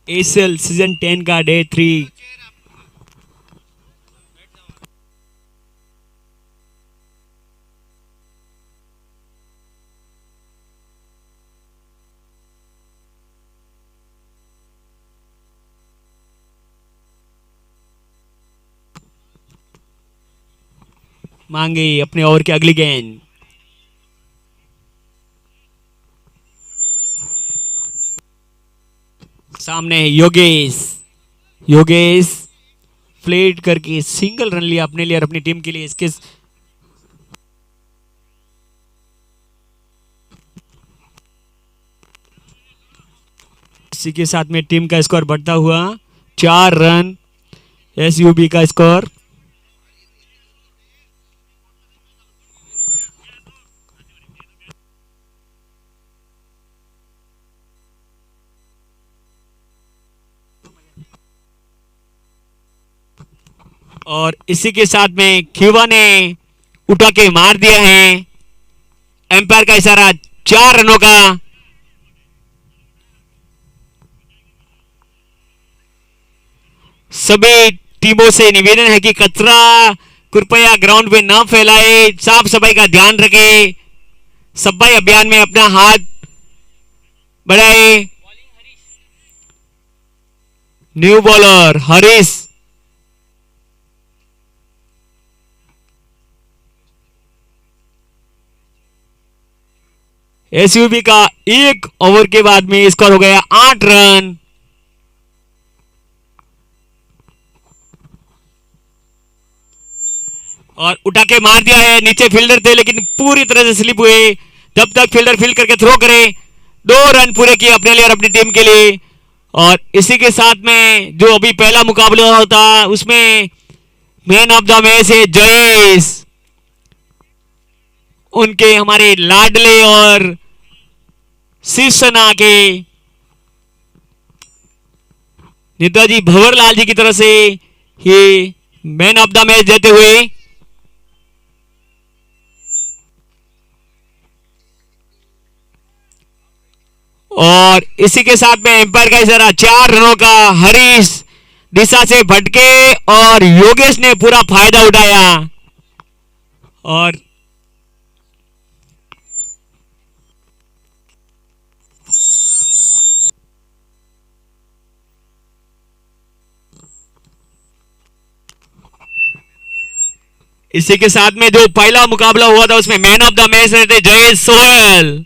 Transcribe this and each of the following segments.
SL season 10 का day 3। मांगे अपने ओवर की अगली गेंद। सामने योगेश। योगेश फ्लेट करके सिंगल रन लिया अपने लिए और अपनी टीम के लिए। इसी के साथ में टीम का स्कोर बढ़ता हुआ 4 रन एसयूबी का स्कोर। और इसी के साथ में खीवा ने उठा के मार दिया है। एम्पायर का इशारा 4 रनों का। सभी टीमों से निवेदन है कि कचरा कृपया ग्राउंड में न फैलाए, साफ सफाई का ध्यान रखें, सफाई अभियान में अपना हाथ बढ़ाए। New bowler Harish. एसयूबी का 1 ओवर के बाद में स्कोर हो गया 8 रन। और उठा के मार दिया है। नीचे फील्डर थे लेकिन पूरी तरह से स्लिप हुए। जब तक फील्डर फील्ड करके थ्रो करे। 2 रन पूरे किए अपने लिए और अपनी टीम के लिए। और इसी के साथ में जो अभी पहला मुकाबला होता उसमें मैन ऑफ द मैच है जयेश। उनके हमारे लाडले और शिवसेना के नेताजी भंवरलाल जी की तरफ से ये मैन ऑफ द मैच देते हुए और इसी के साथ में एम्पायर का इशारा 4 रनों का। हरीश दिशा से भटके और योगेश ने पूरा फायदा उठाया। और इसी के साथ में जो पहला मुकाबला हुआ था उसमें मैन ऑफ द मैच रहते जयेश सोहेल।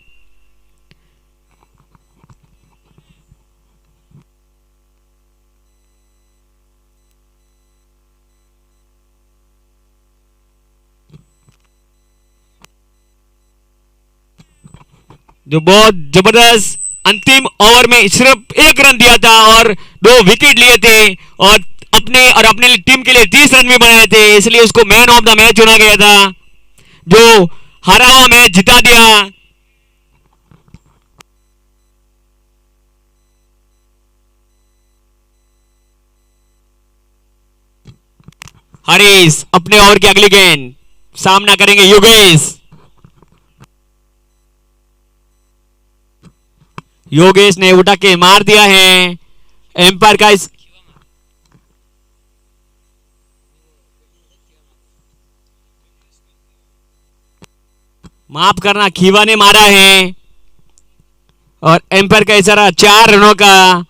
जो बहुत जबरदस्त अंतिम ओवर में सिर्फ 1 रन दिया था और 2 विकेट लिए थे और अपने टीम के लिए 30 रन भी बनाए थे, इसलिए उसको मैन ऑफ द मैच चुना गया था। जो हारा हुआ मैच जिता दिया। हरीश अपने ओवर की अगली गेंद। सामना करेंगे योगेश। योगेश ने उठा के मार दिया है। एम्पायर का माफ करना, खीवा ने मारा है और एम्पायर का इशारा 4 रनों का।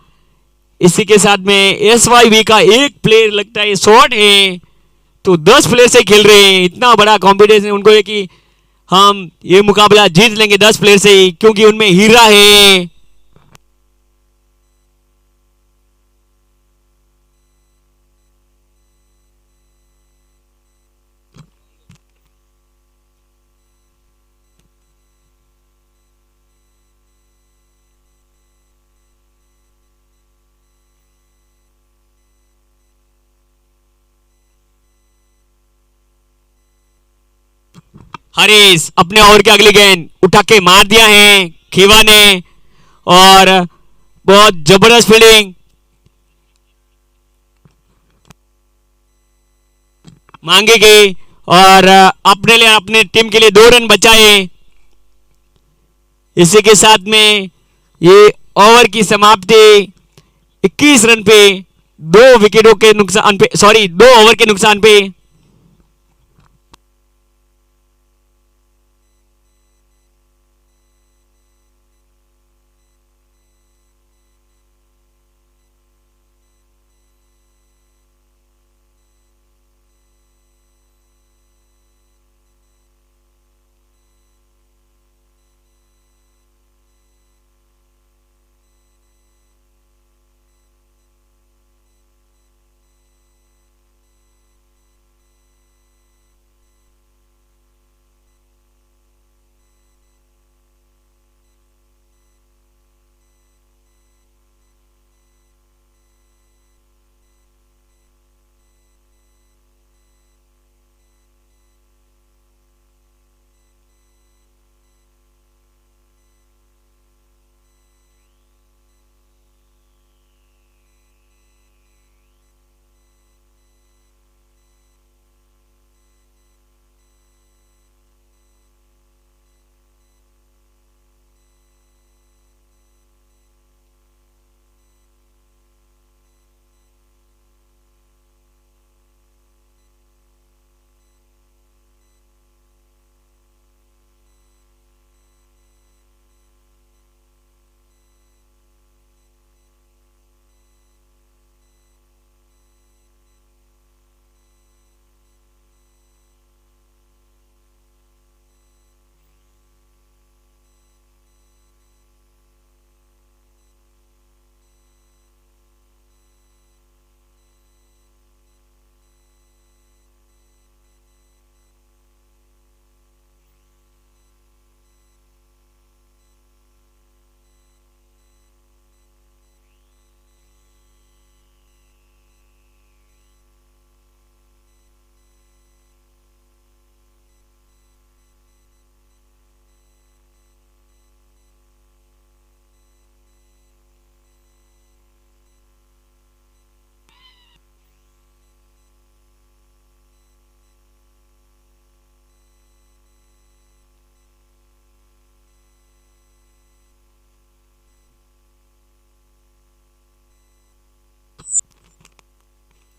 इसी के साथ में एसवाईबी का एक प्लेयर लगता है शॉर्ट है तो 10 प्लेयर से खेल रहे हैं। इतना बड़ा कॉम्पिटिशन उनको है कि हम ये मुकाबला जीत लेंगे 10 प्लेयर से ही, क्योंकि उनमें हीरा है। हरीश अपने ओवर की अगली गेंद उठा के मार दिया है खीवा ने और बहुत जबरदस्त फील्डिंग मांगी गई और अपने लिए अपने टीम के लिए 2 रन बचाए। इसी के साथ में ये ओवर की समाप्ति 21 रन पे, 2 विकेटों के नुकसान पे, सॉरी 2 ओवर के नुकसान पे।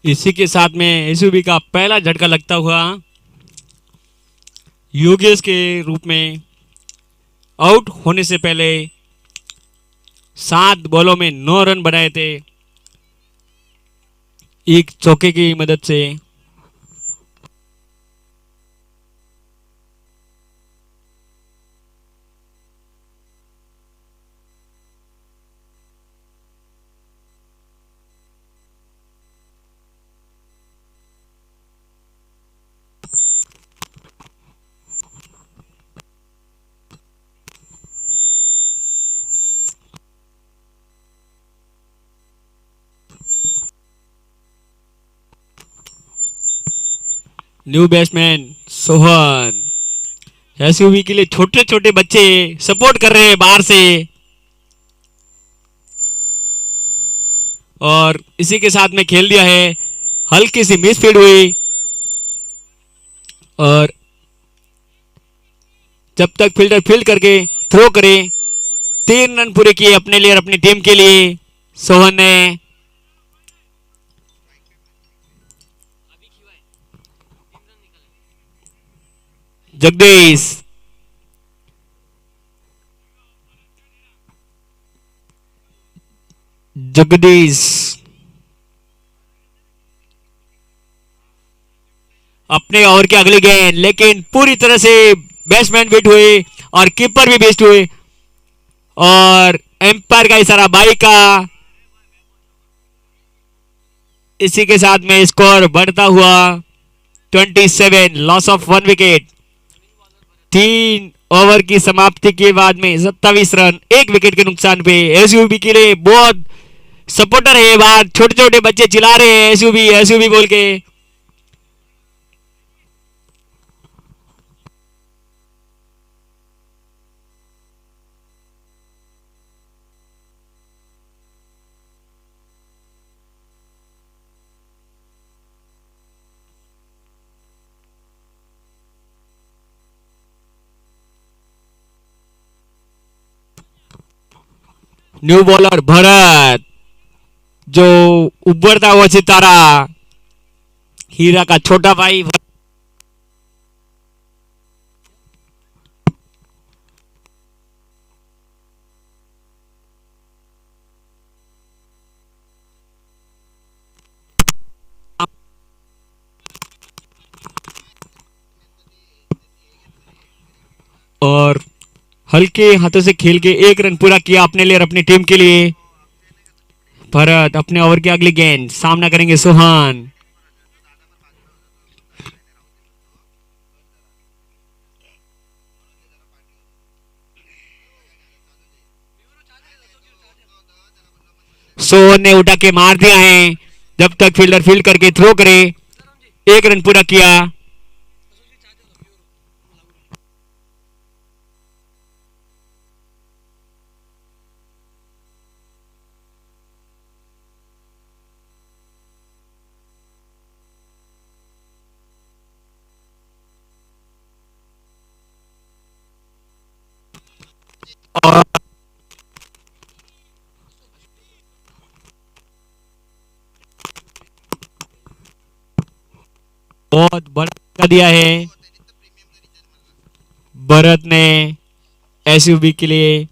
इसी के साथ में एसयूवी का पहला झटका लगता हुआ योगेश के रूप में आउट होने से पहले 7 बॉलों में 9 रन बनाए थे एक चौके की मदद से। न्यू बैट्समैन सोहन, एसयूवी के लिए छोटे छोटे बच्चे सपोर्ट कर रहे हैं बाहर से। और इसी के साथ में खेल दिया है, हल्की सी मिस फील्ड हुई और जब तक फील्डर फील्ड करके थ्रो करे, 3 रन पूरे किए अपने लिए और अपनी टीम के लिए सोहन ने। जगदीश, जगदीश अपने ओवर के अगली गेंद, लेकिन पूरी तरह से बैट्समैन बेट हुए और कीपर भी बेस्ट हुए और एम्पायर का इशारा बाई का। इसी के साथ में स्कोर बढ़ता हुआ 27, लॉस ऑफ 1 विकेट। 3 ओवर की समाप्ति के बाद में 27 रन 1 विकेट के नुकसान पे। एसयूबी के लिए बहुत सपोर्टर है बाहर, छोटे छोटे बच्चे चिल्ला रहे हैं एसयूबी एसयूबी बोल के। न्यू बॉलर भरत, जो उभरता हुआ सितारा हीरा का छोटा भाई। और हल्के हाथों से खेल के एक रन पूरा किया अपने लिए और अपनी टीम के लिए। भरत अपने ओवर की अगली गेंद सामना करेंगे सोहान। सोहन ने उठा के मार दिया है। जब तक फील्डर फील्ड करके थ्रो करे, एक रन पूरा किया। और बहुत बड़ा दिया है भरत ने एसयूवी के लिए।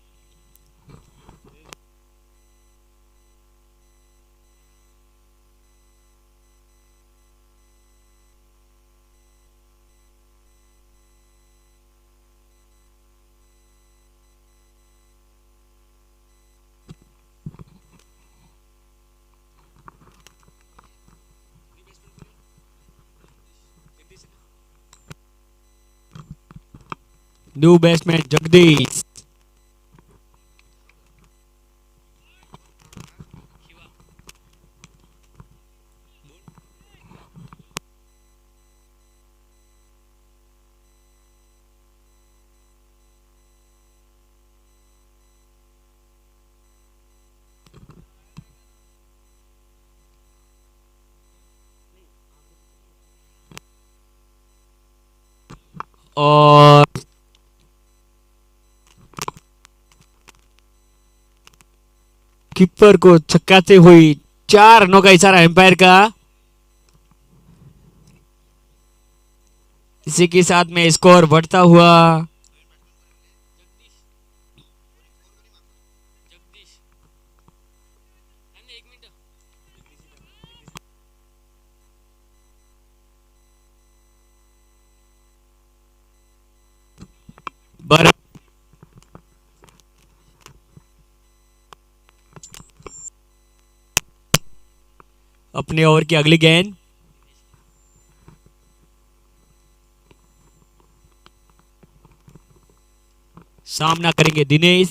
New batsman Jagdish. और कीपर को छक्काते हुई 4 रनों का इशारा एम्पायर का। इसी के साथ में स्कोर बढ़ता हुआ भरत अपने ओवर की अगली गेंद सामना करेंगे दिनेश।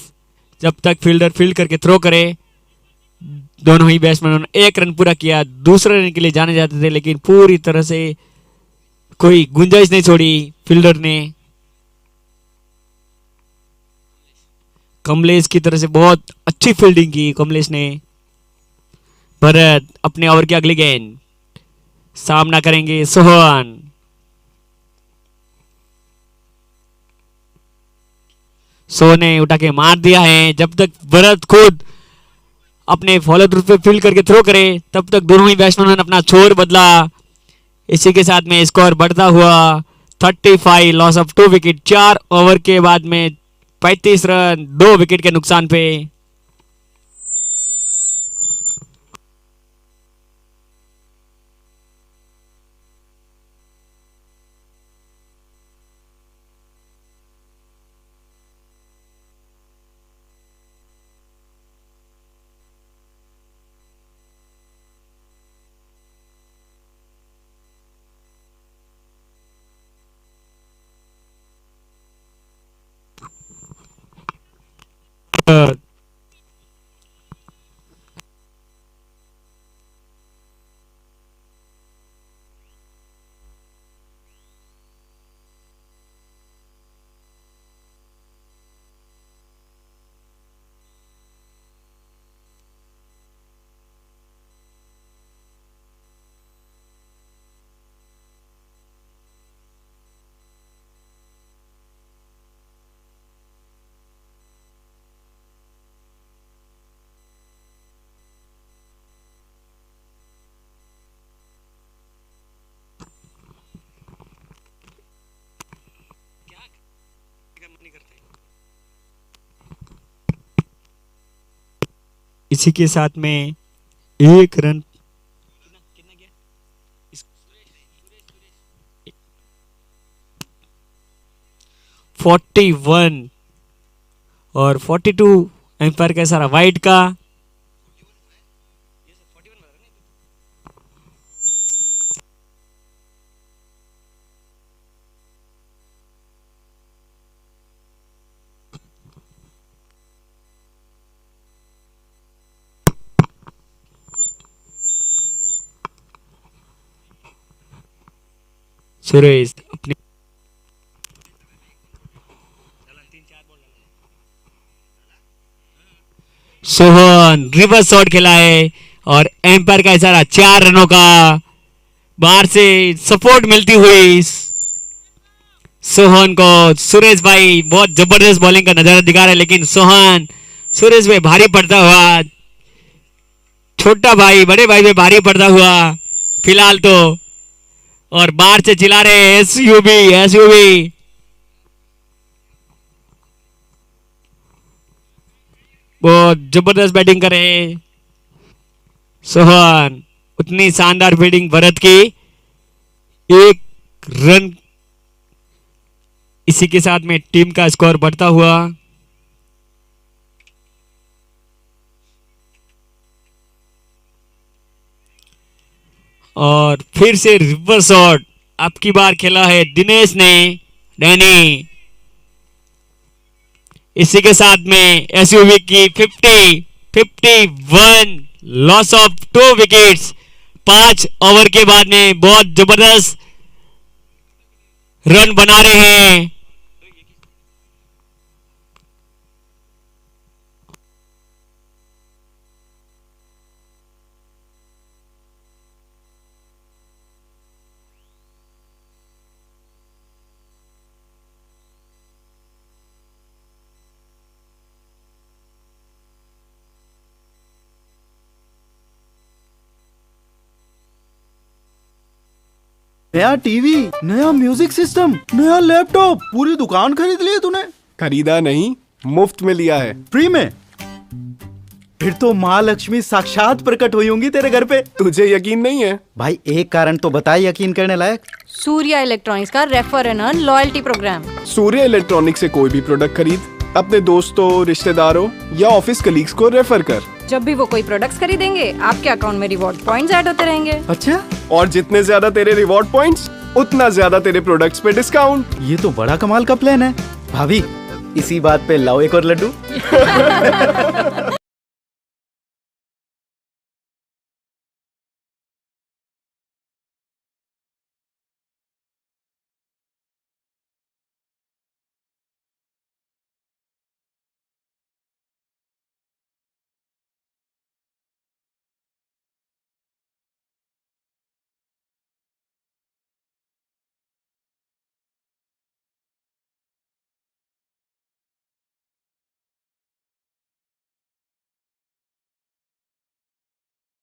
जब तक फील्डर फील्ड करके थ्रो करे, दोनों ही बैट्समैनों ने एक रन पूरा किया। दूसरे रन के लिए जाने जाते थे लेकिन पूरी तरह से कोई गुंजाइश नहीं छोड़ी फील्डर ने। कमलेश की तरफ से बहुत अच्छी फील्डिंग की कमलेश ने। भरत अपने ओवर की अगली गेंद सामना करेंगे सोहन। सोहन ने उठा के मार दिया है। जब तक भरत खुद अपने फॉलो थ्रू पे फील्ड करके थ्रो करे, तब तक दोनों ही बैट्समैनों ने अपना छोर बदला। इसी के साथ में स्कोर बढ़ता हुआ 35, लॉस ऑफ 2 विकेट। 4 ओवर के बाद में 35 रन 2 विकेट के नुकसान पे। इसी के साथ में एक रन 41 और 42 एम्पायर का इशारा वाइड का। सुरेश अपने सोहन रिवर्स शॉट खेला है और एम्पायर का इशारा 4 रनों का। बाहर से सपोर्ट मिलती हुई सोहन को सुरेश भाई बहुत जबरदस्त बॉलिंग का नजारा दिखा रहे हैं, लेकिन सोहन सुरेश भाई भारी पड़ता हुआ, छोटा भाई बड़े भाई में भारी पड़ता हुआ फिलहाल तो। और बाहर से चिल्ला रहे एसयूबी एसयूबी। बहुत जबरदस्त बैटिंग करे सोहन, उतनी शानदार फील्डिंग भरत की। एक रन इसी के साथ में टीम का स्कोर बढ़ता हुआ। और फिर से रिवर्स शॉट अब की बार खेला है दिनेश ने, डैनी। इसी के साथ में एसयूवी की 51 लॉस ऑफ 2 विकेट्स। 5 ओवर के बाद में बहुत जबरदस्त रन बना रहे हैं। नया टीवी, नया म्यूजिक सिस्टम, नया लैपटॉप, पूरी दुकान खरीद ली तूने? खरीदा नहीं, मुफ्त में लिया है। फ्री में? फिर तो माँ लक्ष्मी साक्षात प्रकट हुई होंगी तेरे घर पे। तुझे यकीन नहीं है? भाई एक कारण तो बता यकीन करने लायक। सूर्या इलेक्ट्रॉनिक्स का refer and earn loyalty program. Surya electronics से कोई भी प्रोडक्ट खरीद, अपने दोस्तों, रिश्तेदारों या ऑफिस कलीग्स को रेफर कर। जब भी वो कोई प्रोडक्ट्स खरीदेंगे आपके अकाउंट में रिवॉर्ड पॉइंट्स ऐड होते रहेंगे। अच्छा, और जितने ज्यादा तेरे रिवॉर्ड पॉइंट्स, उतना ज्यादा तेरे प्रोडक्ट्स पे डिस्काउंट। ये तो बड़ा कमाल का प्लान है। भाभी इसी बात पे लाओ एक और लड्डू।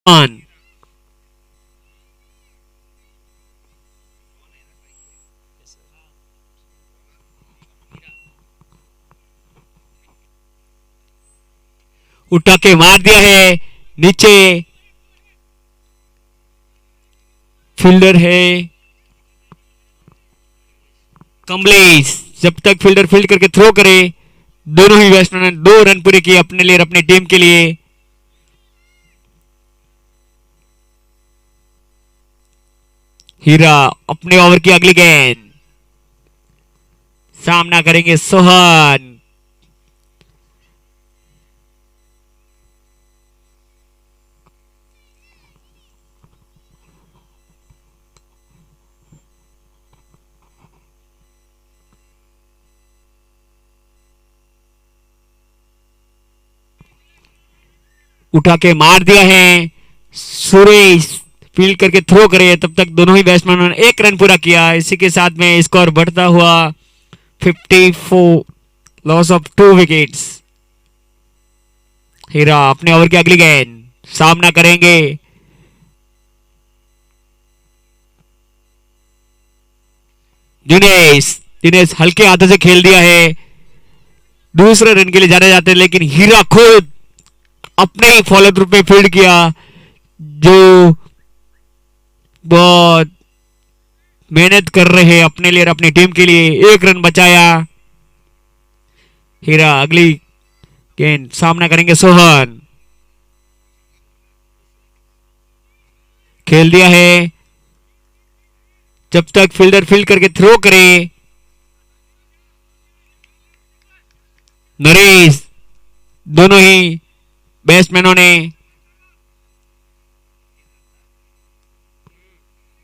on उठा के मार दिया है नीचे। फील्डर है कमलेश। जब तक फील्डर फील्ड करके थ्रो करे, दोनों ही बैट्समैन ने 2 रन पूरे किए अपने लिए और अपनी टीम के लिए। हीरा अपने ओवर की अगली गेंद, सामना करेंगे सोहन। उठा के मार दिया है सुरेश। फील्ड करके थ्रो करे, तब तक दोनों ही बैट्समैनों ने 1 रन पूरा किया। इसी के साथ में स्कोर बढ़ता हुआ 54 लॉस ऑफ 2 विकेट्स। हीरा अपने ओवर की अगली गेंद, सामना करेंगे दिनेश। दिनेश हल्के हाथों से खेल दिया है, दूसरे रन के लिए जाने जाते हैं, लेकिन हीरा खुद अपने ही फॉलो थ्रू पे फील्ड किया, जो बहुत मेहनत कर रहे हैं अपने लिए और अपनी टीम के लिए। 1 रन बचाया हीरा। अगली गेंद सामना करेंगे सोहन। खेल दिया है। जब तक फील्डर फील्ड करके थ्रो करे, नरेश, दोनों ही बैट्समैनों ने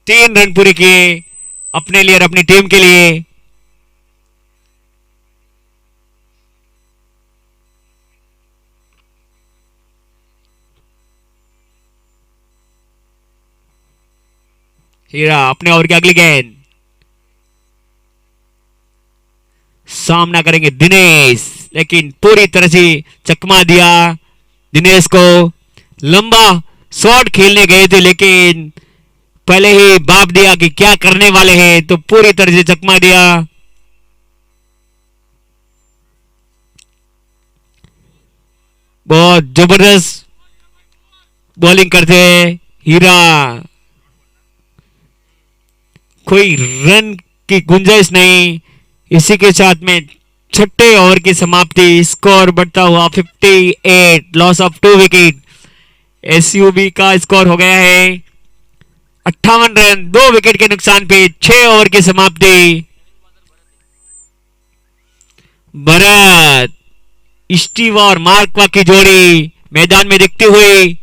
3 रन पूरे किए अपने लिए और अपनी टीम के लिए। हीरा अपने ओवर की अगली गेंद सामना करेंगे दिनेश, लेकिन पूरी तरह से चकमा दिया दिनेश को। लंबा शॉट खेलने गए थे, लेकिन पहले ही बाप दिया कि क्या करने वाले हैं, तो पूरी तरह से चकमा दिया। बहुत जबरदस्त बॉलिंग करते हैं हीरा। कोई रन की गुंजाइश नहीं। इसी के साथ में 6ठे ओवर की समाप्ति। स्कोर बढ़ता हुआ 58, लॉस ऑफ 2 विकेट। एसयूबी का स्कोर हो गया है 58 रन, 2 विकेट के नुकसान पे 6 ओवर की समाप्ति। भरत, स्टीव और मार्कवा की जोड़ी मैदान में दिखती हुई।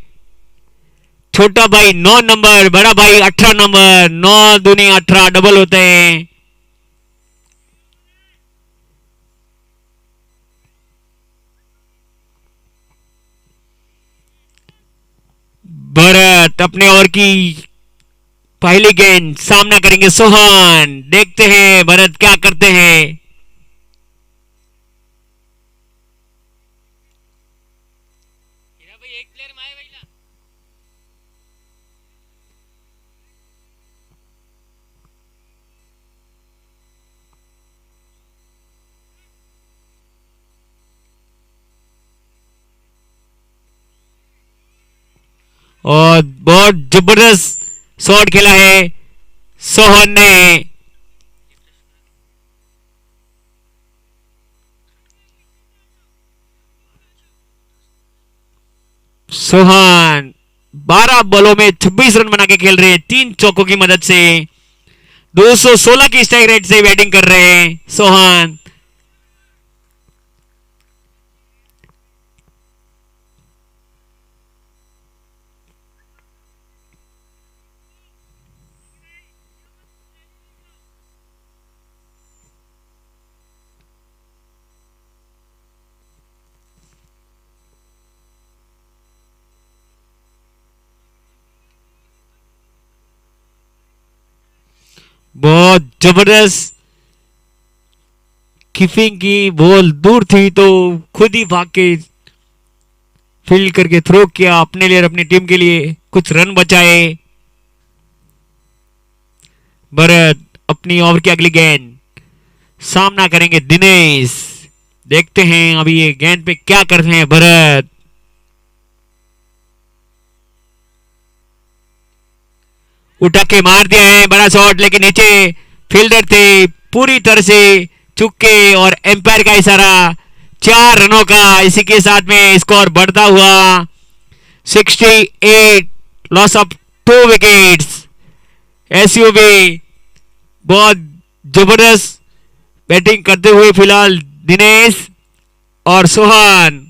छोटा भाई 9 नंबर, बड़ा भाई 18 नंबर, 9 दूनी 18 डबल होते हैं। भरत अपने ओवर की पहली गेंद सामना करेंगे सोहन। देखते हैं भरत क्या करते हैं। और बहुत जबरदस्त शॉट खेला है सोहन ने। सोहन 12 बॉलों में 26 रन बना के खेल रहे हैं 3 चौकों की मदद से। 216 की स्ट्राइक रेट से बैटिंग कर रहे हैं सोहन। बहुत जबरदस्त कीपिंग की। बॉल दूर थी तो खुद ही भाग के फील्ड करके थ्रो किया अपने लिए और अपनी टीम के लिए, कुछ रन बचाए। भरत अपनी ओवर की अगली गेंद सामना करेंगे दिनेश। देखते हैं अभी ये गेंद पे क्या करते हैं भरत। उठा के मार दिया है बड़ा शॉट, लेकिन नीचे फील्डर थे पूरी तरह से चुक के, और एम्पायर का इशारा 4 रनों का। इसी के साथ में स्कोर बढ़ता हुआ 68, लॉस ऑफ 2 विकेट्स। एसयूबी बहुत जबरदस्त बैटिंग करते हुए फिलहाल दिनेश और सोहन।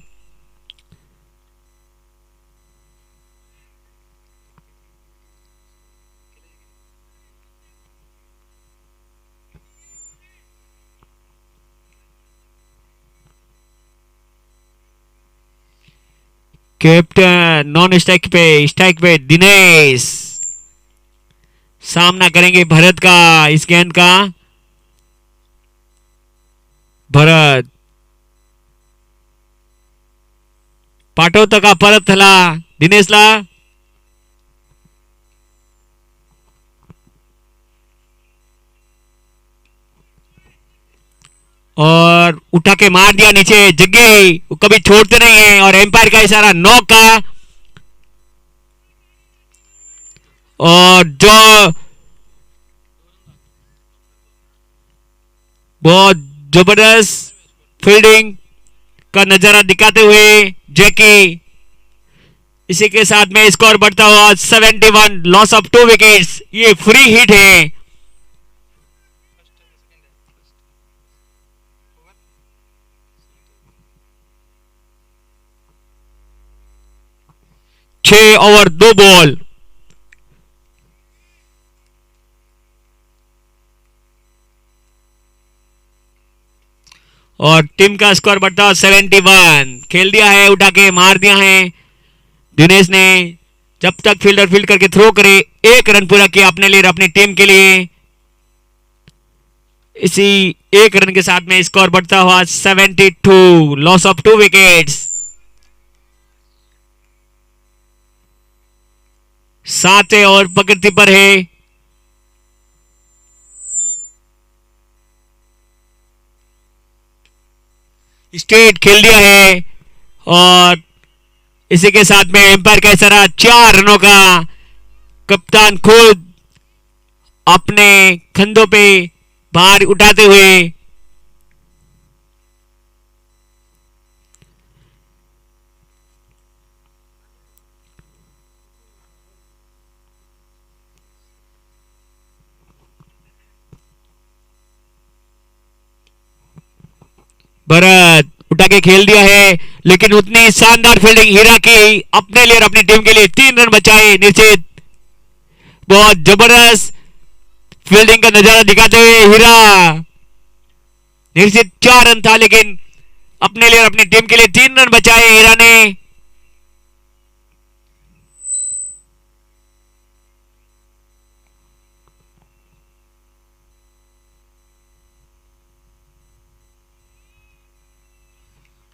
कैप्टन नॉन स्ट्राइक पे दिनेश सामना करेंगे भरत का इस गेंद का। भरत पाठवता का परत थला दिनेशला। और उठा के मार दिया नीचे, जग्गी वो कभी छोड़ते नहीं है और एम्पायर का इशारा नॉक का। और जो बहुत जबरदस्त फील्डिंग का नजारा दिखाते हुए जैकी। इसी के साथ में स्कोर बढ़ता हुआ 71, लॉस ऑफ 2 विकेट्स। ये फ्री हिट है। छह ओवर 2 बॉल। और टीम का स्कोर बढ़ता हुआ 71। खेल दिया है, उठा के मार दिया है दिनेश ने। जब तक फील्डर फील्ड करके थ्रो करे, 1 रन पूरा किया अपने लिए, अपनी टीम के लिए। इसी 1 रन के साथ में स्कोर बढ़ता हुआ 72, लॉस ऑफ 2 विकेट्स। 7वें ओवर प्रकृति पर है। स्ट्रेट खेल दिया है और इसी के साथ में एम्पायर का इशारा 4 रनों का। कप्तान खुद अपने कंधों पे भार उठाते हुए भरत उठा के खेल दिया है, लेकिन उतनी शानदार फील्डिंग हीरा की अपने लिए और अपनी टीम के लिए। 3 रन बचाए निश्चित। बहुत जबरदस्त फील्डिंग का नजारा दिखाते हुए हीरा। निश्चित 4 रन था, लेकिन अपने लिए और अपनी टीम के लिए 3 रन बचाए हीरा ने।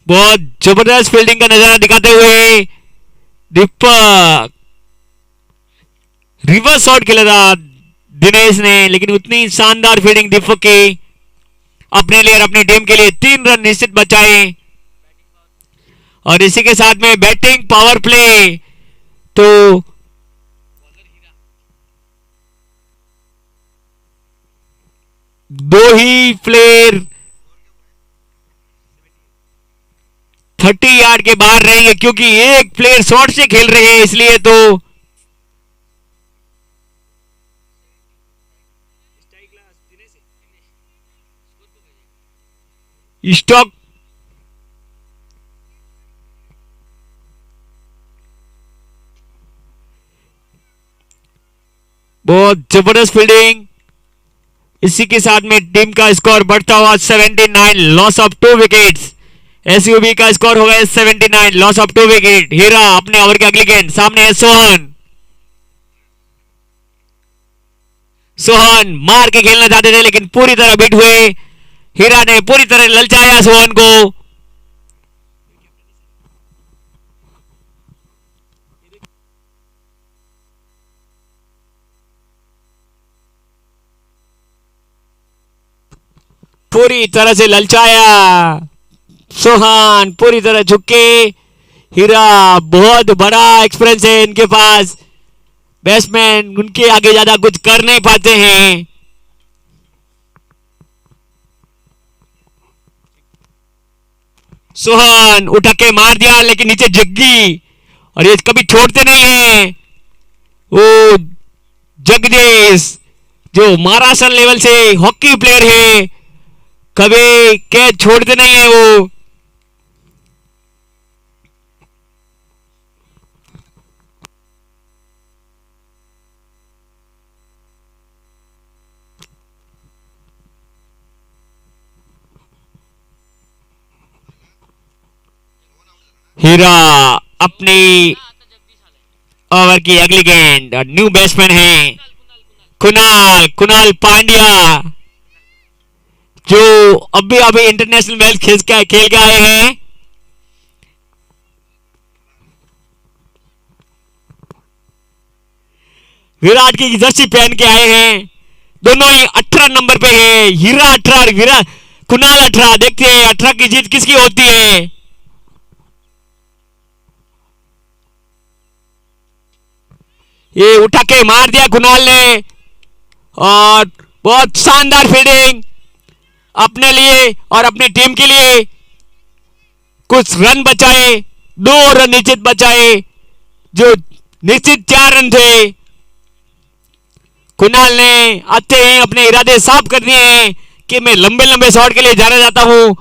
बहुत जबरदस्त फील्डिंग का नजारा दिखाते हुए दीपक। रिवर्स शॉट खेला था दिनेश ने, लेकिन उतनी शानदार फील्डिंग दीपक की अपने लिए और अपनी टीम के लिए। 3 रन निश्चित बचाए। और इसी के साथ में बैटिंग पावर प्ले तो दो ही प्लेयर 30 यार्ड के बाहर रहेंगे, क्योंकि एक प्लेयर शॉर्ट से खेल रहे हैं, इसलिए तो स्टॉक बहुत जबरदस्त फील्डिंग। इसी के साथ में टीम का स्कोर बढ़ता हुआ 79, लॉस ऑफ 2 विकेट्स। एसयूबी का स्कोर हो गया 79, लॉस ऑफ 2 विकेट। हीरा अपने ओवर के अगली गेंद सामने है सोहन। सोहन मार के खेलना चाहते थे, लेकिन पूरी तरह बीट हुए। हीरा ने पूरी तरह ललचाया सोहन को। पूरी तरह से ललचाया सोहन, पूरी तरह झुके। हीरा बहुत बड़ा एक्सपीरियंस है इनके पास। बैट्समैन उनके आगे ज्यादा कुछ कर नहीं पाते हैं। सोहन उठा के मार दिया, लेकिन नीचे जग्गी, और ये कभी छोड़ते नहीं है। वो जगदीश जो महाराष्ट्र लेवल से हॉकी प्लेयर है, कभी कैच छोड़ते नहीं है वो। हीरा अपनी ओवर की अगली गेंद, और न्यू बैट्समैन है कुणाल पांड्या, जो अभी इंटरनेशनल मैच खेल के आए हैं। विराट की जर्सी पहन के आए हैं। दोनों ही 18 नंबर पे है। हीरा 18 और विराट कुणाल 18। देखते हैं 18 की जीत किसकी होती है। ये उठा के मार दिया कुणाल ने और बहुत शानदार फील्डिंग अपने लिए और अपनी टीम के लिए। कुछ रन बचाए, 2 रन निश्चित बचाए, जो निश्चित 4 रन थे। कुणाल ने आते ही अपने इरादे साफ कर दिए हैं कि मैं लंबे लंबे शॉट के लिए जाना चाहता हूं।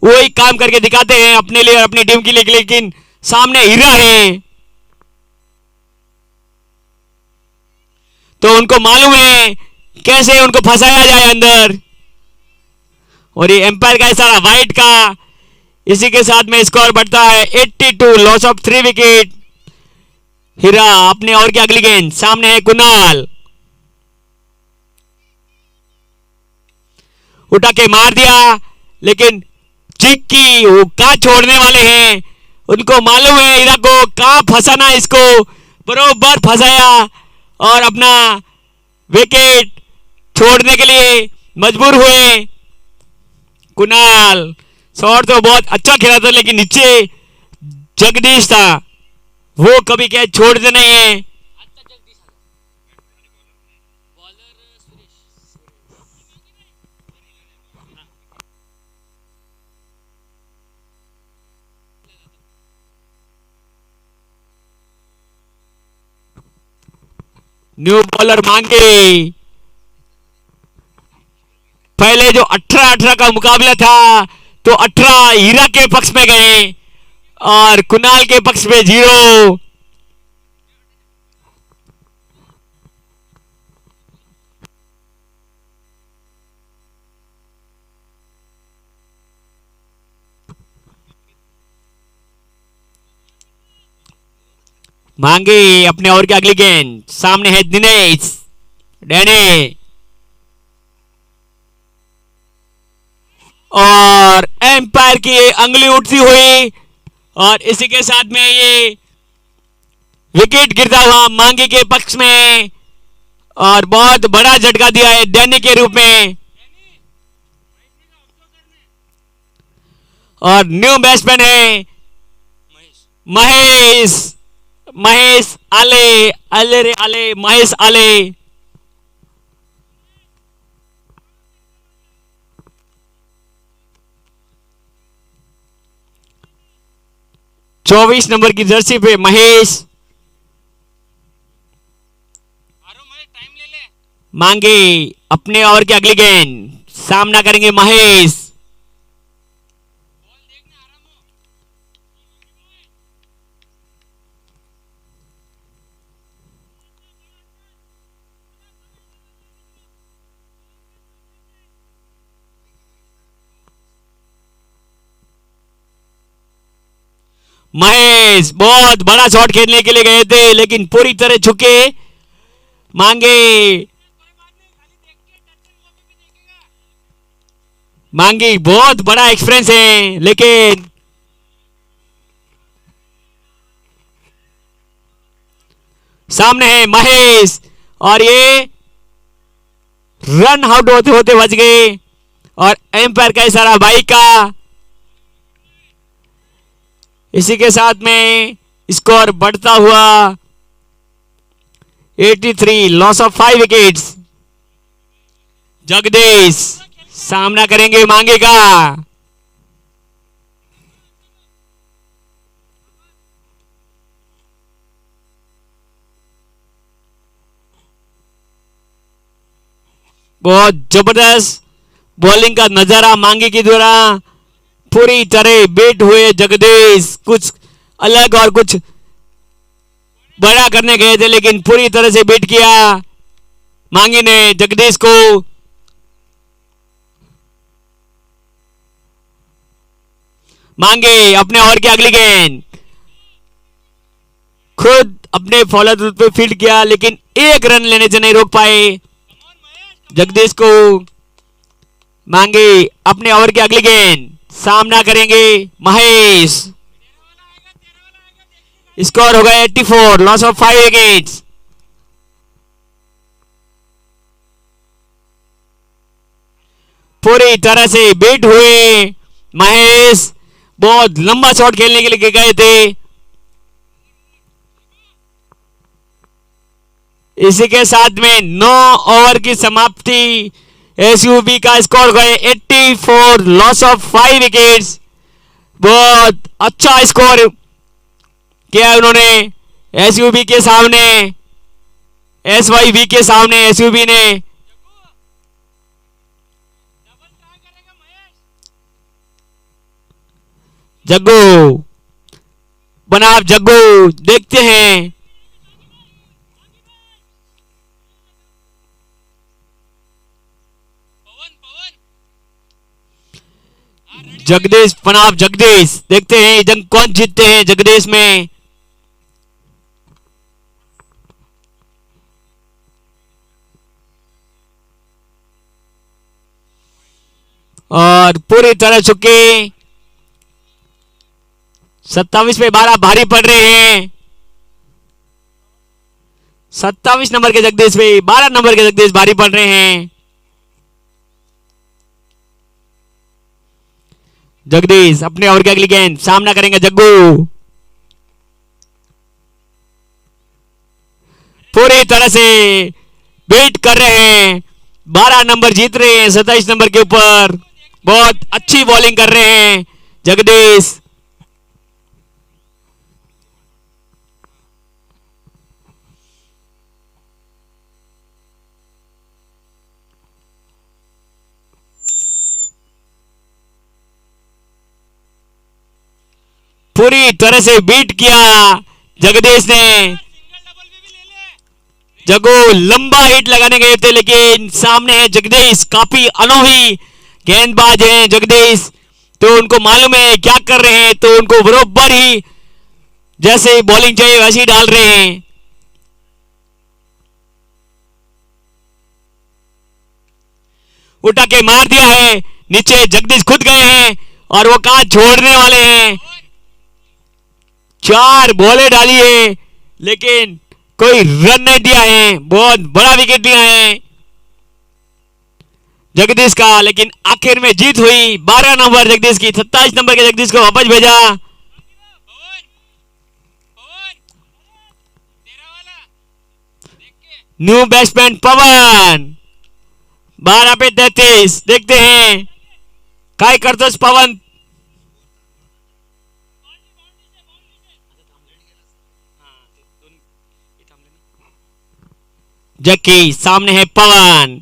वही काम करके दिखाते हैं अपने लिए और अपनी टीम के लिए। लेकिन सामने हीरा है तो उनको मालूम है कैसे उनको फंसाया जाए अंदर। और ये एम्पायर का इशारा वाइड का। इसी के साथ में स्कोर बढ़ता है 82, लॉस ऑफ 3 विकेट। हीरा अपने ओवर की अगली गेंद, सामने है कुणाल, उठा के मार दिया लेकिन चिक्की वो कहां छोड़ने वाले हैं। उनको मालूम है हीरा को कहां फंसाना, इसको बरोबर फंसाया और अपना विकेट छोड़ने के लिए मजबूर हुए। कुणाल शॉट तो बहुत अच्छा खेला था लेकिन नीचे जगदीश था, वो कभी कैच छोड़ते नहीं है। न्यू बॉलर मांगे। पहले जो 18-18 का मुकाबला था तो 18 हीरा के पक्ष में गए और कुणाल के पक्ष में 0। मांगे अपने ओवर की अगली गेंद, सामने है दिनेश डैने और एम्पायर की अंगुली उठती हुई और इसी के साथ में ये विकेट गिरता हुआ मांगे के पक्ष में और बहुत बड़ा झटका दिया है डैने के रूप में। और न्यू बैट्समैन है महेश। महेश आले, आले रे आले, महेश आले। चौबीस नंबर की जर्सी पे महेश। मांगे अपने ओवर की अगली गेंद, सामना करेंगे महेश। महेश बहुत बड़ा शॉट खेलने के लिए गए थे लेकिन पूरी तरह झुके। मांगे मांगी बहुत बड़ा एक्सपीरियंस है लेकिन सामने है महेश और ये रन आउट होते होते बच गए और एम्पायर का इशारा भाई का। इसी के साथ में स्कोर बढ़ता हुआ 83, लॉस ऑफ 5 विकेट्स। जगदीश सामना करेंगे मांगे का। बहुत जबरदस्त बॉलिंग का नजारा मांगे की द्वारा पूरी तरह बेट हुए जगदीश। कुछ अलग और कुछ बड़ा करने गए थे लेकिन पूरी तरह से बेट किया मांगी ने जगदीश को। मांगे अपने ओवर की अगली गेंद, खुद अपने फॉलो पे फील्ड किया लेकिन एक रन लेने से नहीं रोक पाए जगदीश को। मांगे अपने ओवर की अगली गेंद, सामना करेंगे महेश। स्कोर हो गया 84, लॉस ऑफ 5 विकेट्स। पूरी तरह से बीट हुए। महेश बहुत लंबा शॉट खेलने के लिए गए थे। इसी के साथ में 9 ओवर की समाप्ति। एसयूबी का स्कोर गए 84, लॉस ऑफ 5 विकेट्स। बहुत अच्छा स्कोर किया उन्होंने एसयूबी के सामने। एसवाईबी के सामने एसयूबी ने। जग्गू बनाम जग्गू, देखते हैं। जगदीश बनाम जगदीश, देखते हैं ये जंग कौन जीतते हैं जगदीश में। और पूरी तरह चुके 27 पे 12 भारी पड़ रहे हैं। 27 नंबर के जगदीश पे 12 नंबर के जगदीश भारी पड़ रहे हैं। जगदीश अपने ओवर की अगली गेंद सामना करेंगे जग्गू। पूरी तरह से बीट कर रहे हैं। 12 नंबर जीत रहे हैं 27 नंबर के ऊपर। बहुत अच्छी बॉलिंग कर रहे हैं जगदीश। पूरी तरह से बीट किया जगदीश ने। जग्गू लंबा हिट लगाने गए थे लेकिन सामने है जगदीश, काफी अनोखी गेंदबाज हैं जगदीश। तो उनको मालूम है क्या कर रहे हैं, तो उनको बरोबर ही जैसे बॉलिंग चाहिए वैसे ही डाल रहे हैं। उठा के मार दिया है नीचे। जगदीश खुद गए हैं और वो कहा छोड़ने वाले हैं। 4 बॉलें डाली है लेकिन कोई रन नहीं दिया है। बहुत बड़ा विकेट दिया है जगदीश का, लेकिन आखिर में जीत हुई। 12 नंबर जगदीश की। 27 नंबर के जगदीश को वापस भेजा। न्यू बैट्समैन पवन। 12 पे 33। देखते हैं काय करतोस पवन। जक्की सामने है पवन।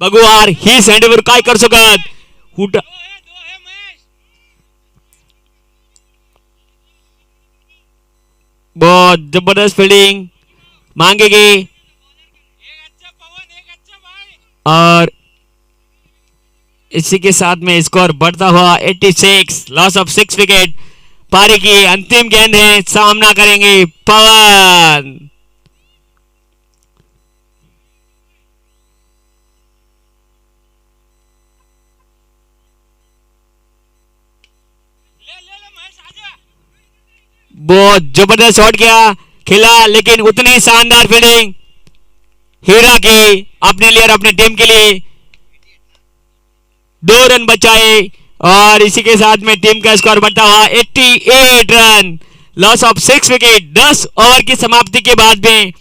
बगुआर ही सँडेवर काय कर सकत। हुट बहुत जबरदस्त फील्डिंग मांगेगी। और इसी के साथ में स्कोर बढ़ता हुआ 86, लॉस ऑफ 6 विकेट। पारी की अंतिम गेंद है, सामना करेंगे पवन। बहुत जबरदस्त शॉट किया खेला लेकिन उतनी शानदार फील्डिंग हीरा की अपने लिए और अपने टीम के लिए। 2 रन बचाए और इसी के साथ में टीम का स्कोर बढ़ता हुआ 88 run, loss of 6 wicket. 10 over की समाप्ति के बाद में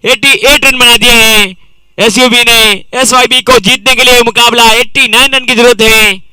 88 रन बना दिए हैं एसयूबी ने। एसवाईबी को जीतने के लिए मुकाबला 89 रन की जरूरत है।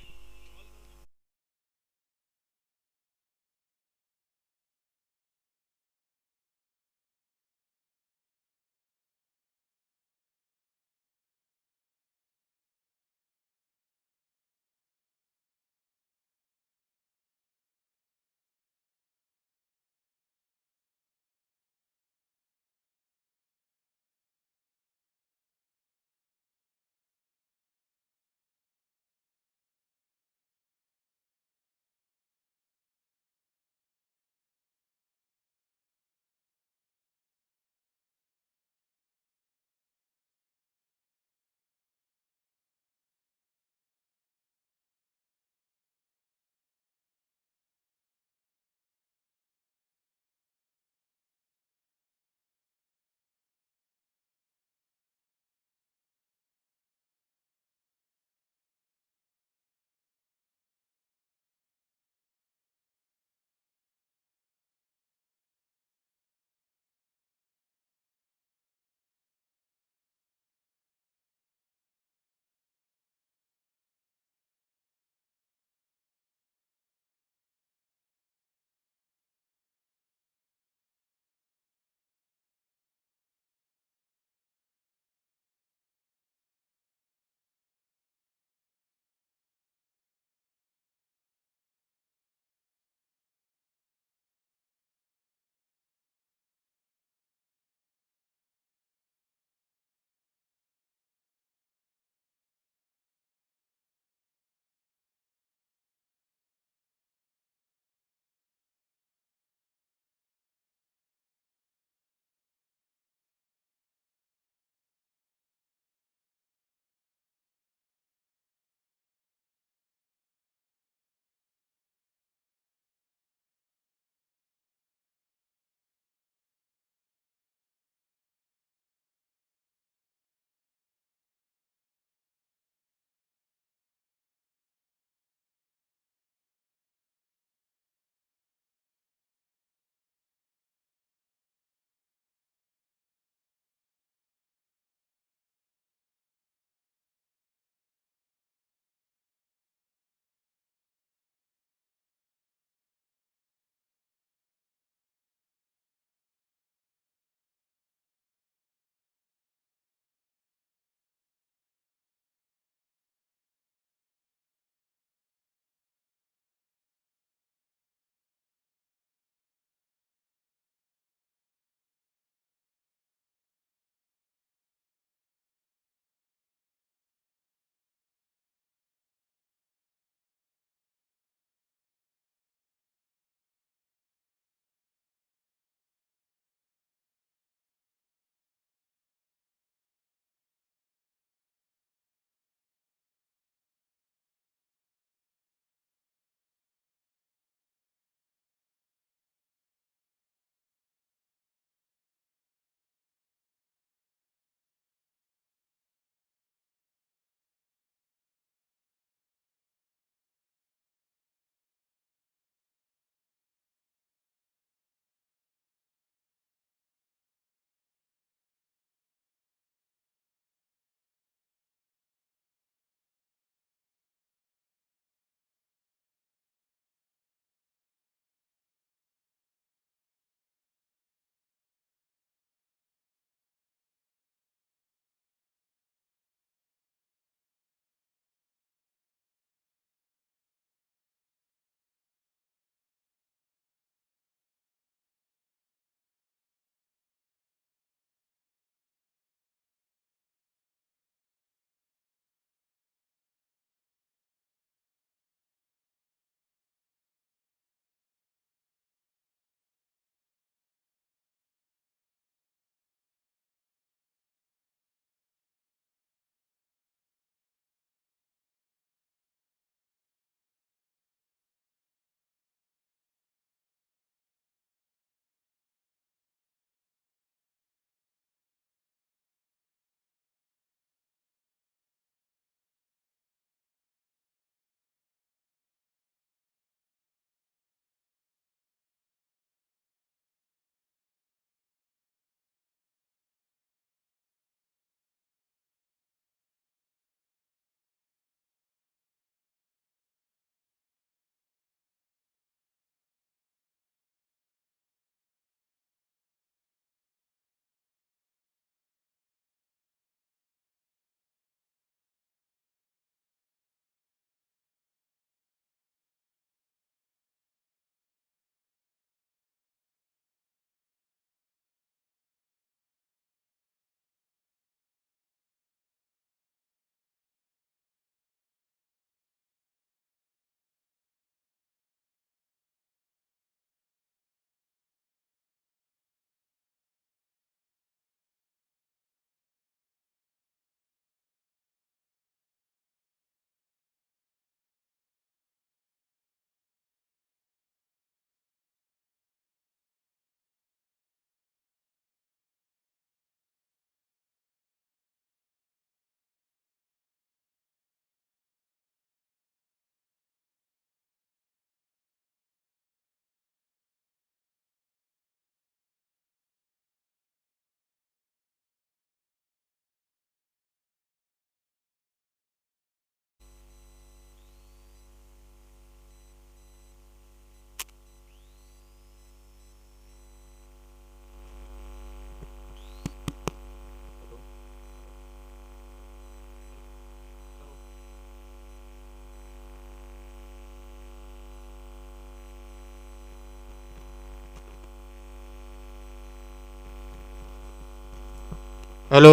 Hello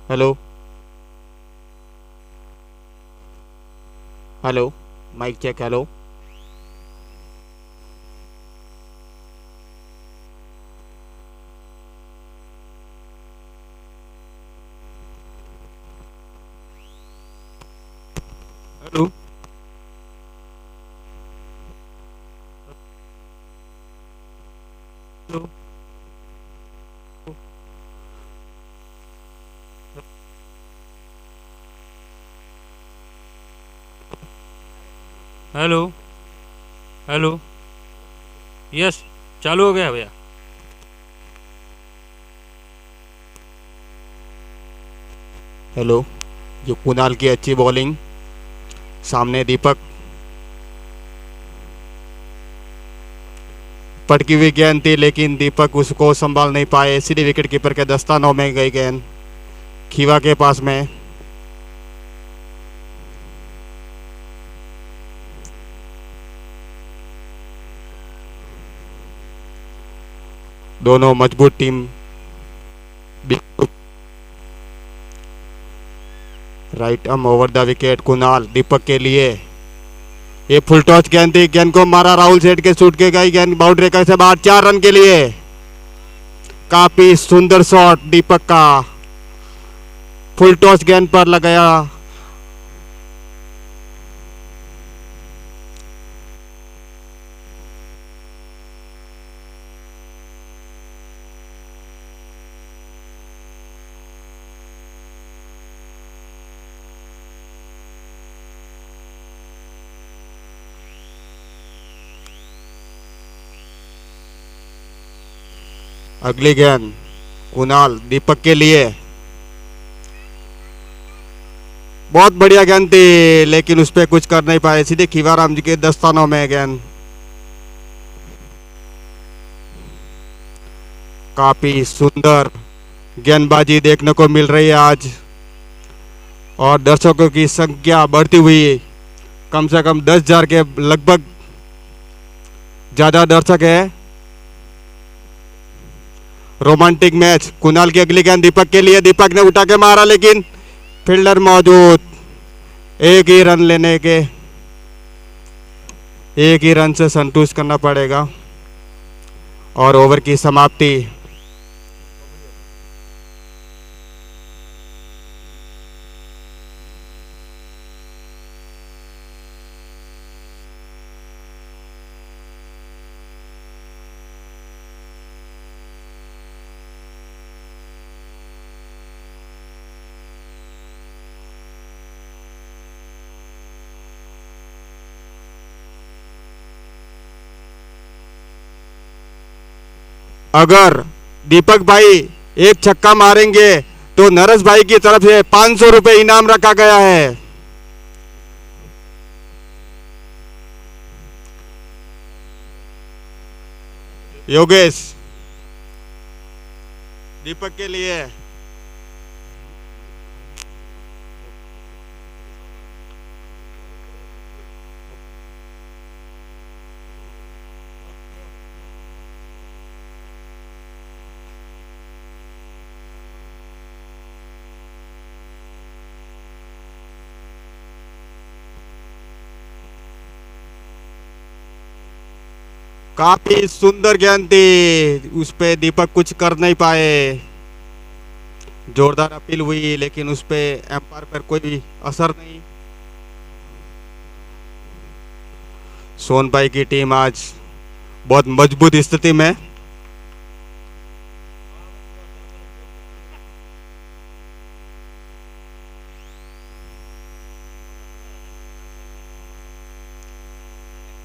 hello hello, mike check. Hello hello hello hello hello. Yes, चालू हो गया भैया। हेलो। जो कुणाल की अच्छी बॉलिंग, सामने दीपक, पटकी हुई गेंद थी लेकिन दीपक उसको संभाल नहीं पाए, सीधे विकेट कीपर के दस्तानों में गई गेंद, खीवा के पास में। दोनों मजबूत team. Right arm over the wicket, Kunal Deepak के लिए। ये फुल टॉस गेंद थी, गेंद को मारा राहुल सेठ के शूट के गई गेंद बाउंड्री का से बाहर, 4 रन के लिए। काफी सुंदर शॉट दीपक का, फुल टॉस गेंद पर लगाया। अगली गेंद कुणाल दीपक के लिए, बहुत बढ़िया गेंद थी लेकिन उस पर कुछ कर नहीं पाए, सीधे खीवाराम जी के दस्तानों में गेंद। काफी सुंदर गेंदबाजी देखने को मिल रही है आज, और दर्शकों की संख्या बढ़ती हुई, कम से कम 10,000 के लगभग ज्यादा दर्शक है। Romantic match. कुणाल की अगली गेंद दीपक के लिए, दीपक ने उठा के मारा लेकिन फील्डर मौजूद, एक ही रन लेने के, एक ही रन से संतुष्ट करना पड़ेगा और ओवर की समाप्ति। अगर दीपक भाई एक छक्का मारेंगे तो नरेश भाई की तरफ से 500 रुपए इनाम रखा गया है। योगेश दीपक के लिए। काफी सुंदर गेंद थी, उस पे दीपक कुछ कर नहीं पाए, जोरदार अपील हुई लेकिन उस पे एम्पायर पर कोई असर नहीं। सोन भाई की टीम आज बहुत मजबूत स्थिति में।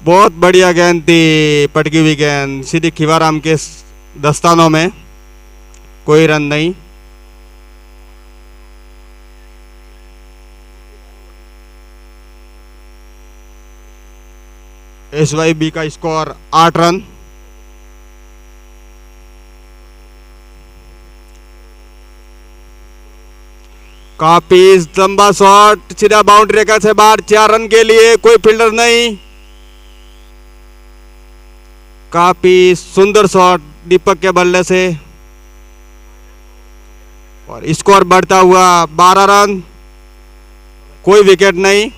बहुत बढ़िया गेंद थी, पटकी हुई गेंद सीधी खीवाराम के दस्तानों में, कोई रन नहीं। SYB का स्कोर 8 रन। काफी लंबा शॉट, सीधा बाउंड्री रेखा से बाहर, 4 रन के लिए, कोई फील्डर नहीं। काफी सुंदर शॉट दीपक के बल्ले से, और स्कोर बढ़ता हुआ 12 रन, कोई विकेट नहीं।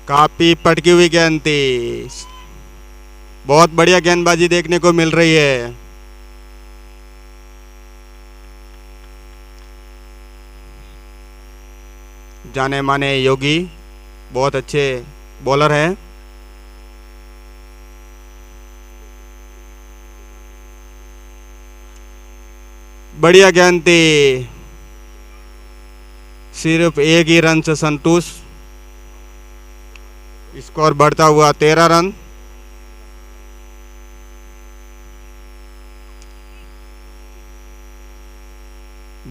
काफी पटकी हुई गेंद थी, बहुत बढ़िया गेंदबाजी देखने को मिल रही है। जाने माने योगी बहुत अच्छे बॉलर हैं। बढ़िया गेंद थी, सिर्फ एक ही रन से संतुष्ट। स्कोर बढ़ता हुआ 13 रन।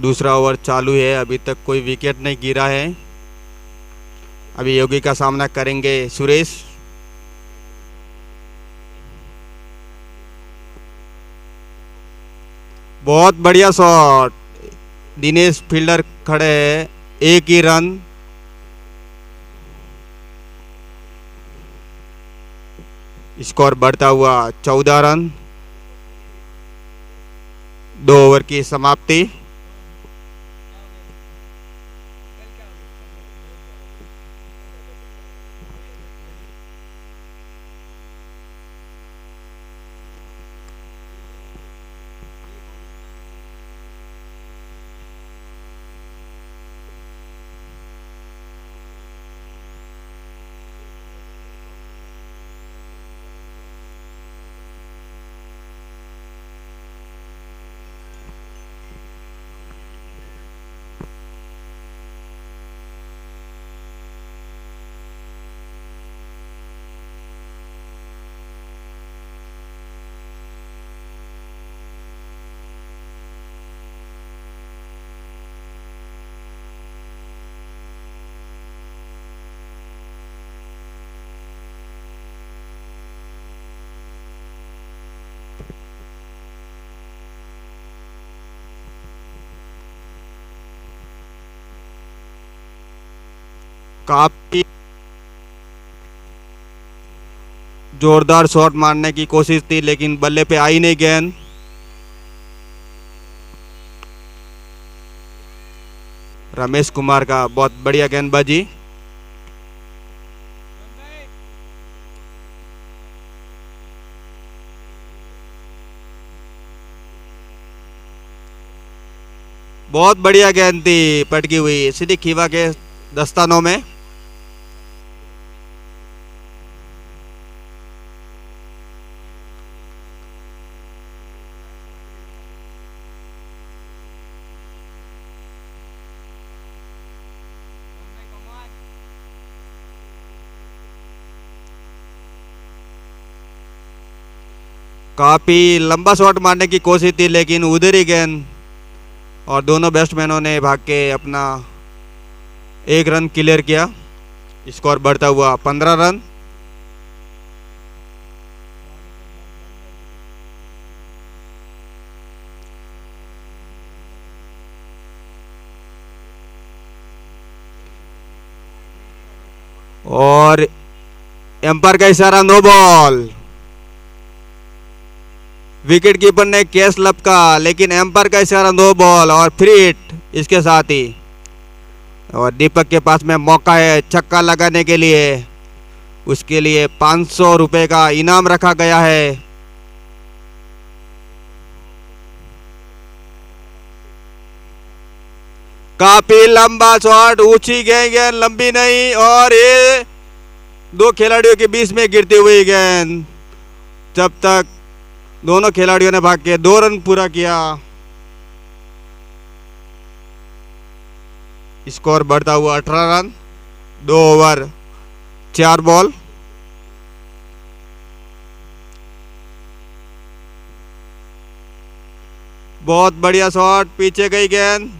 दूसरा ओवर चालू है, अभी तक कोई विकेट नहीं गिरा है। अभी योगी का सामना करेंगे सुरेश। बहुत बढ़िया शॉट, दिनेश फील्डर खड़े हैं, एक ही रन। स्कोर बढ़ता हुआ 14 रन। 2 ओवर की समाप्ति। काफी जोरदार शॉट मारने की कोशिश थी, लेकिन बल्ले पे आई नहीं गेंद। रमेश कुमार का बहुत बढ़िया गेंदबाजी। बहुत बढ़िया गेंद थी, पटकी हुई सीधी खीवा के दस्तानों में। काफी लंबा शॉट मारने की कोशिश थी, लेकिन उधर ही गेंद और दोनों बैट्समैनों ने भाग के अपना एक रन क्लियर किया। स्कोर बढ़ता हुआ 15 रन। और एम्पायर का इशारा नो बॉल। विकेट कीपर ने कैच लपका, लेकिन एम्पायर का इशारा नो बॉल और फ्री हिट इसके साथ ही। और दीपक के पास में मौका है छक्का लगाने के लिए। उसके लिए 500 रुपए का इनाम रखा गया है। काफी लंबा शॉट, ऊंची गेंद, लंबी नहीं, और ये दो खिलाड़ियों के बीच में गिरती हुई गेंद। जब तक दोनों खिलाड़ियों ने भाग के 2 रन पूरा किया। स्कोर बढ़ता हुआ 18 रन। 2 over 4 ball. बहुत बढ़िया शॉट, पीछे गई गेंद,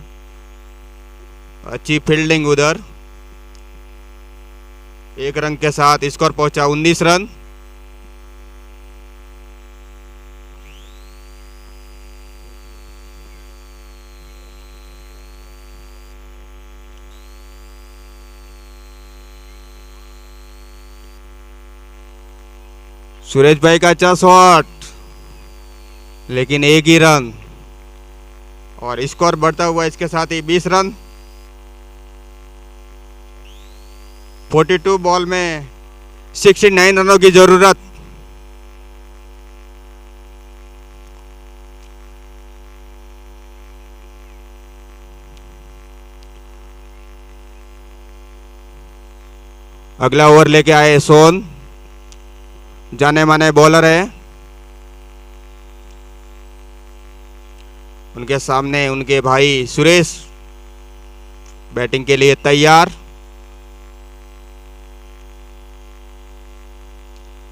अच्छी फील्डिंग उधर। 1 रन के साथ स्कोर पहुंचा 19 रन। सुरेश भाई का अच्छा शॉट, लेकिन एक ही रन और स्कोर बढ़ता हुआ इसके साथ ही 20 रन। 42 बॉल में 69 रनों की जरूरत। अगला ओवर लेके आए सोन, जाने माने बॉलर है। उनके सामने उनके भाई सुरेश बैटिंग के लिए तैयार।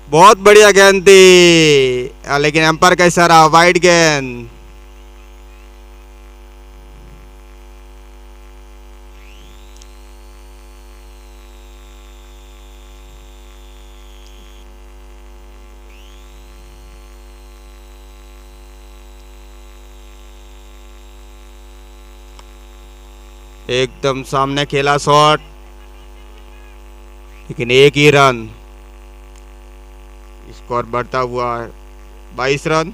बहुत बढ़िया गेंद थी, लेकिन एम्पायर का इशारा, वाइड गेंद। एकदम सामने खेला शॉट, लेकिन एक ही रन। स्कोर बढ़ता हुआ 22 रन।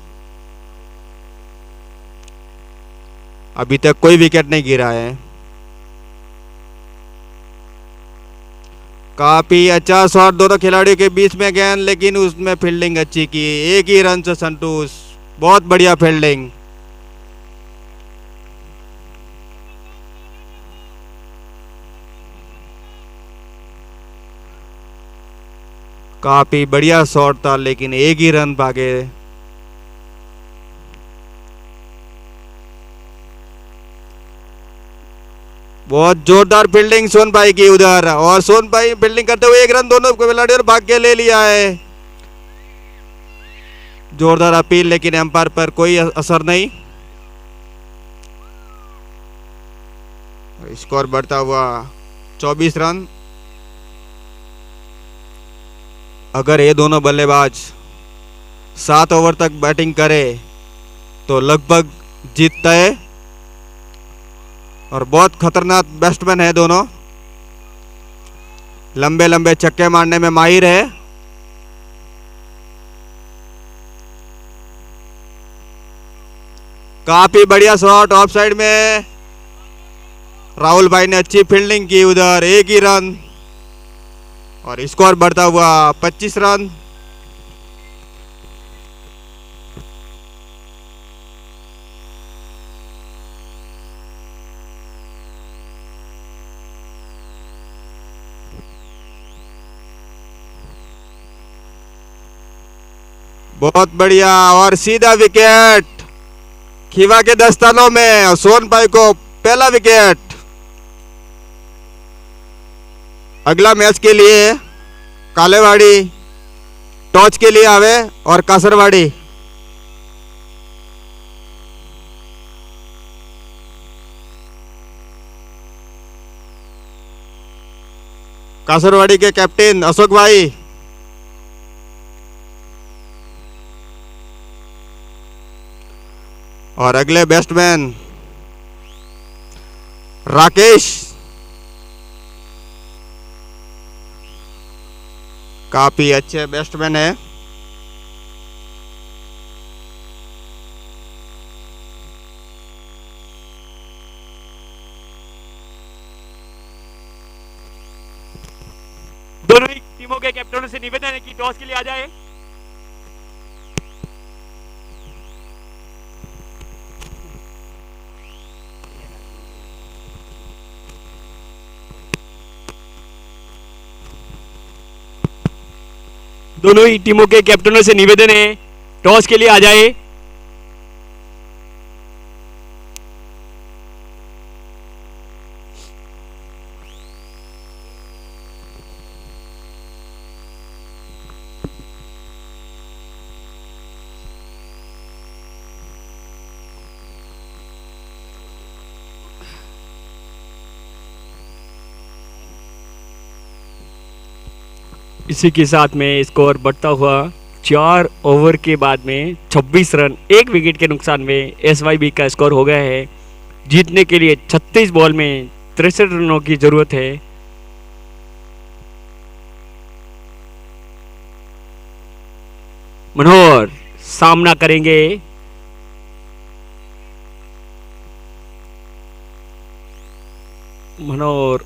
अभी तक कोई विकेट नहीं गिरा है। काफी अच्छा शॉट दोनों खिलाड़ियों के बीच में गेंद, लेकिन उसमें फील्डिंग अच्छी की। एक ही रन से संतोष, बहुत बढ़िया फील्डिंग। काफी बढ़िया शॉट था, लेकिन एक ही रन भागे। बहुत जोरदार फील्डिंग सोन भाई की उधर, और सोन भाई फील्डिंग करते हुए एक रन दोनों खिलाड़ियों भाग के ले लिया है। जोरदार अपील, लेकिन एम्पायर पर कोई असर नहीं। स्कोर बढ़ता हुआ 24 रन। अगर ये दोनों बल्लेबाज 7 ओवर तक बैटिंग करे तो लगभग जीतता है, और बहुत खतरनाक बैट्समैन है दोनों। लंबे लंबे छक्के मारने में माहिर है। काफी बढ़िया शॉट ऑफ साइड में, राहुल भाई ने अच्छी फील्डिंग की उधर। एक ही रन और स्कोर बढ़ता हुआ 25 रन। बहुत बढ़िया, और सीधा विकेट खीवा के दस्तानों में, और सोन भाई को पहला विकेट। अगला मैच के लिए कालेवाड़ी टॉस के लिए आवे और कासरवाड़ी। कासरवाड़ी के कैप्टन अशोक भाई, और अगले बैट्समैन राकेश। काफी अच्छे बैट्समैन है। दोनों ही टीमों के कैप्टनों से निवेदन है कि टॉस के लिए आ जाए। दोनों ही टीमों के कैप्टनों से निवेदन है टॉस के लिए आ जाए। इसी के साथ में स्कोर बढ़ता हुआ 4 ओवर के बाद में 26 रन, 1 विकेट के नुकसान में एसवाईबी का स्कोर हो गया है। जीतने के लिए 36 बॉल में 63 रनों की जरूरत है। मनोहर सामना करेंगे मनोहर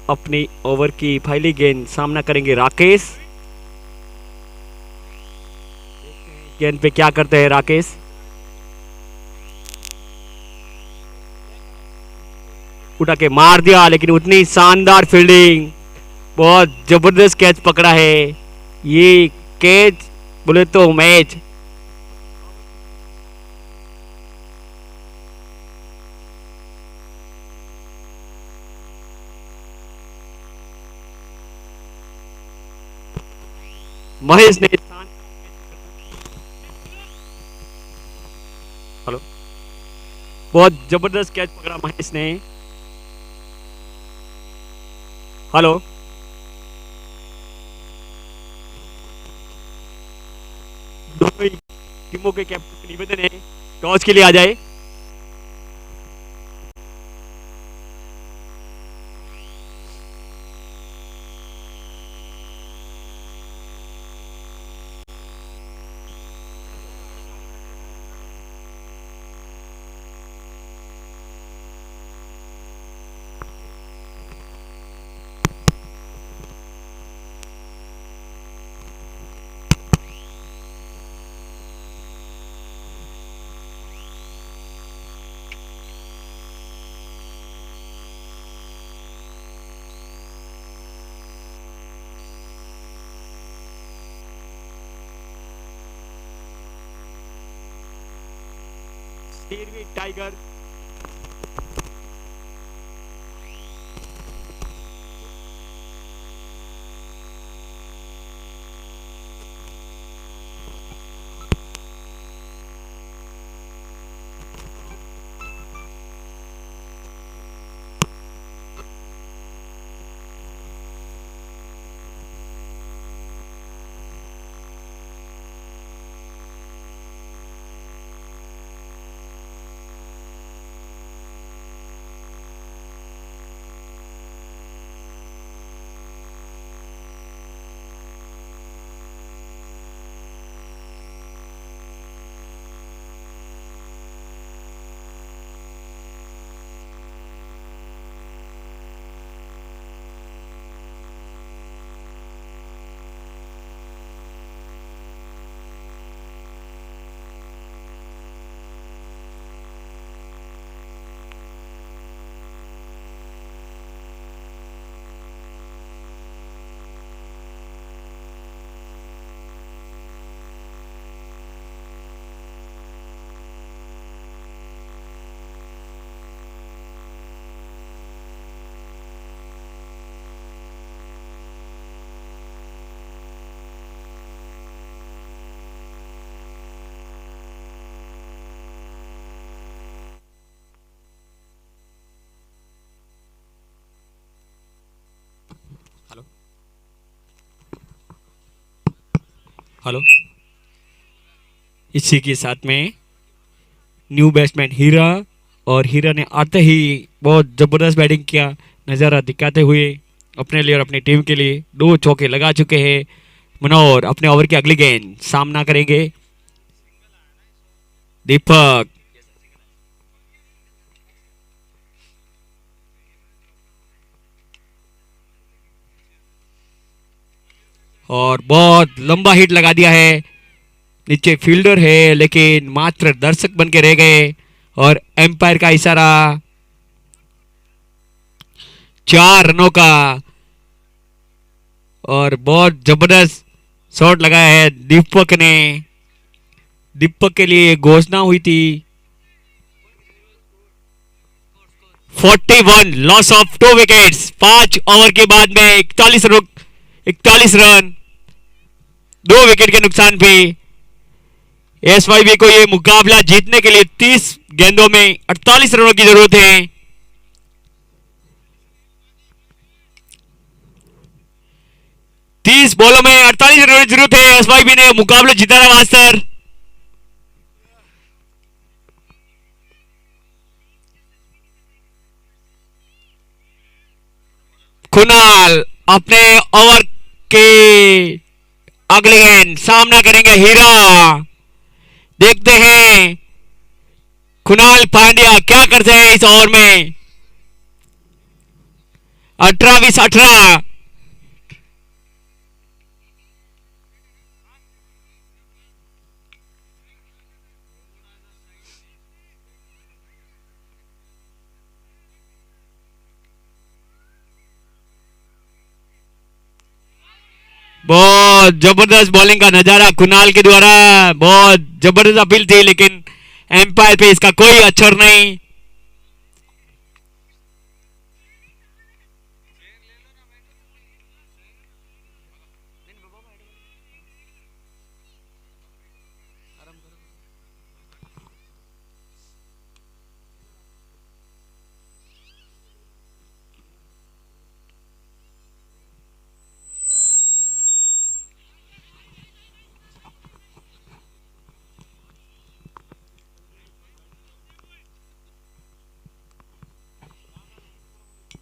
अपनी ओवर की पहली गेंद सामना करेंगे राकेश। गेंद पे क्या करते हैं राकेश। उठा के मार दिया, लेकिन उतनी शानदार फील्डिंग, बहुत जबरदस्त कैच पकड़ा है। ये कैच बोले तो मैच। महेश ने हेलो, बहुत जबरदस्त कैच पकड़ा महेश ने। हेलो, दोनों ही टीमों के कैप्टन से निवेदन है टॉस के लिए आ जाए। टाइगर हेलो, इसी के साथ में न्यू बैट्समैन हीरा, और हीरा ने आते ही बहुत जबरदस्त बैटिंग किया नज़ारा दिखाते हुए अपने लिए और अपनी टीम के लिए 2 चौके लगा चुके हैं। मनोहर अपने ओवर की अगली गेंद सामना करेंगे दीपक। और बहुत लंबा हिट लगा दिया है, नीचे फील्डर है लेकिन मात्र दर्शक बन के रह गए, और एम्पायर का इशारा 4 रनों का। और बहुत जबरदस्त शॉट लगाया है दीपक ने। दीपक के लिए घोषणा हुई थी 41, लॉस ऑफ 2 विकेट्स। 5 ओवर के बाद में 41 रन 2 विकेट के नुकसान पे एसवाईबी को ये मुकाबला जीतने के लिए 30 गेंदों में 48 रनों की जरूरत है। 30 बॉलों में 48 रनों की जरूरत है एसवाईबी ने मुकाबला जीताना मास्टर। कुणाल अपने ओवर के अगली गेंद सामना करेंगे हीरा। देखते हैं कुणाल पांड्या क्या करते हैं इस ओवर में। 18-20-18। बहुत जबरदस्त बॉलिंग का नजारा कुणाल के द्वारा, बहुत जबरदस्त अपील थी, लेकिन एम्पायर पे इसका कोई असर नहीं।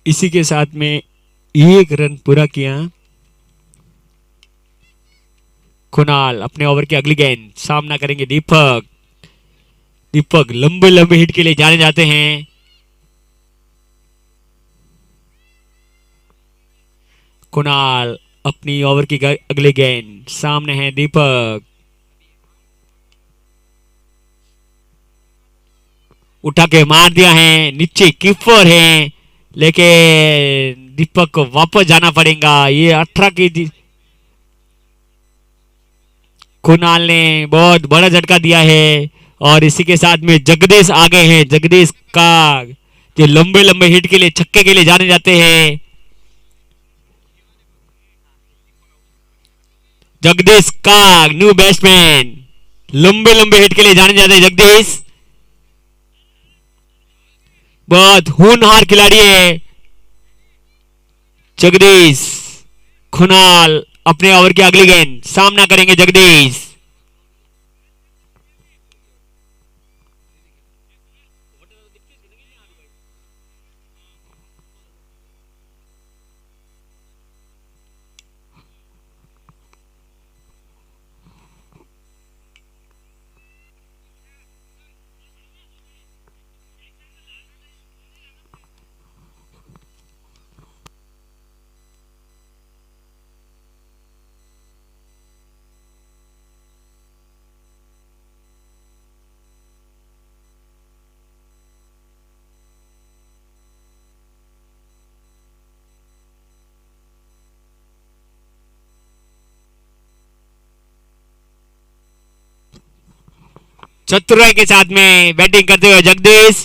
इसी के साथ में 1 रन पूरा किया। कुणाल अपने ओवर की अगली गेंद सामना करेंगे दीपक। दीपक लंबे लंबे हिट के लिए जाने जाते हैं। कुणाल अपनी ओवर की अगली गेंद सामने है दीपक। उठा के मार दिया है, नीचे कीपर है, लेकिन दीपक को वापस जाना पड़ेगा। ये 18 की कुणाल ने बहुत बड़ा झटका दिया है। और इसी के साथ में जगदीश आगे हैं। जगदीश का जो लंबे लंबे हिट के लिए, छक्के के लिए जाने जाते हैं। जगदीश का न्यू बैट्समैन, लंबे लंबे हिट के लिए जाने जाते हैं जगदीश। बहुत होनहार खिलाड़ी है जगदीश। कुणाल अपने ओवर की अगली गेंद सामना करेंगे जगदीश। चतुराई के साथ में बैटिंग करते हुए जगदीश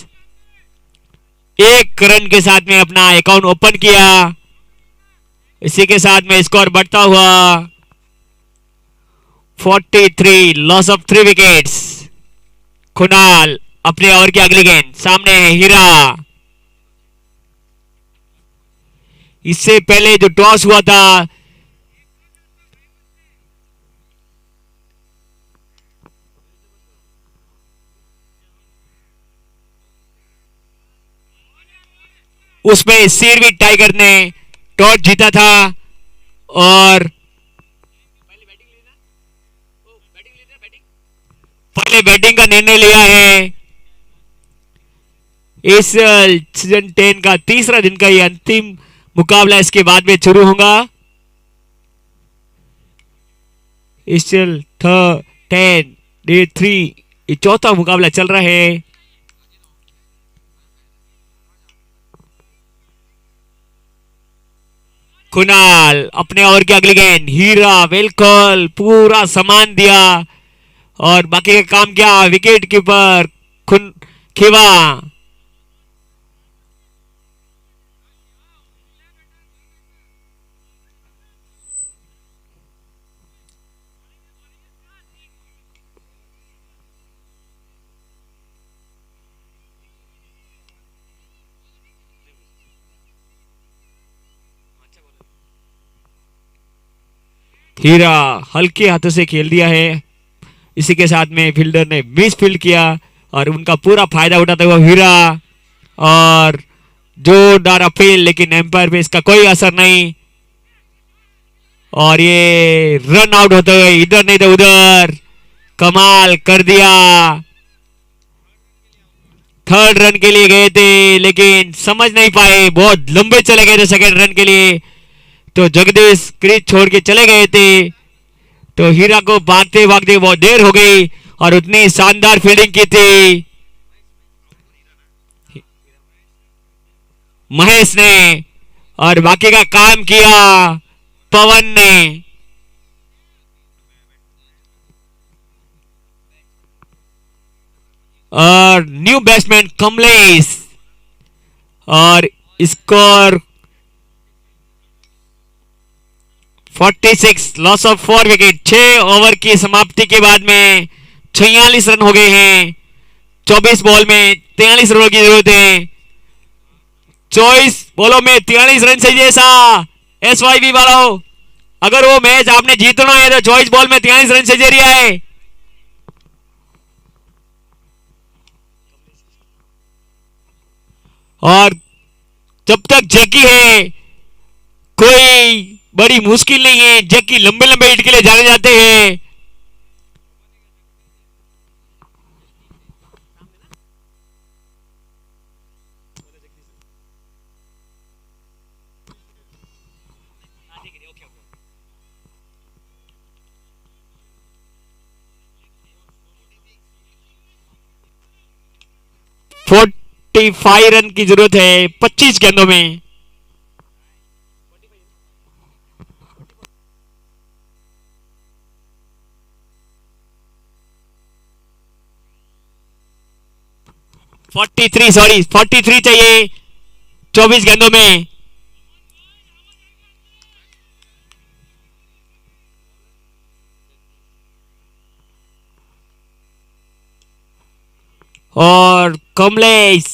1 रन के साथ में अपना अकाउंट ओपन किया। इसी के साथ में स्कोर बढ़ता हुआ 43, लॉस ऑफ 3 विकेट्स। कुणाल अपने ओवर की अगली गेंद सामने है हीरा। इससे पहले जो टॉस हुआ था उसमें सीरवी टाइगर ने टॉस जीता था और पहले बैटिंग का निर्णय लिया है। इस सीजन 10 का तीसरा दिन का ये अंतिम मुकाबला इसके बाद में शुरू होगा। इस 10 डे 3 ये चौथा मुकाबला चल रहा है। कुणाल अपने ओवर की अगली गेंद, हीरा बिल्कुल पूरा सामान दिया और बाकी का काम किया विकेट कीपर खिवा। हीरा हल्के हाथों से खेल दिया है। इसी के साथ में फील्डर ने मिस फील्ड किया और उनका पूरा फायदा उठाते हुए हीरा और जोरदार अपील, लेकिन एम्पायर पे इसका कोई असर नहीं। और ये रन आउट होते हुए इधर नहीं तो उधर कमाल कर दिया। थर्ड रन के लिए गए थे लेकिन समझ नहीं पाए, बहुत लंबे चले गए थे सेकंड रन के लिए, तो जगदीश क्रीज छोड़ के चले गए थे, तो हीरा को भागते भागते बहुत देर हो गई और उतनी शानदार फील्डिंग की थी महेश ने और बाकी का काम किया पवन ने। और न्यू बैट्समैन कमलेश और score 46, loss of 4 wicket. 6 over की समाप्ति के बाद में 46 रन हो गए हैं। 24 बॉल में 43 रनों की जरूरत है। 24 बॉलों में 43 रन से जैसा SYB वालों, अगर वो मैच आपने जीतना है तो 24 बॉल में 43 रन से जरिया है। और जब तक जैकी है कोई बड़ी मुश्किल नहीं है। जैकी लंबे लंबे हिट के लिए जाने जाते हैं। फोर्ट 45 रन की जरूरत है 25 गेंदों में। सॉरी 43 चाहिए 24 गेंदों में। और कमलेश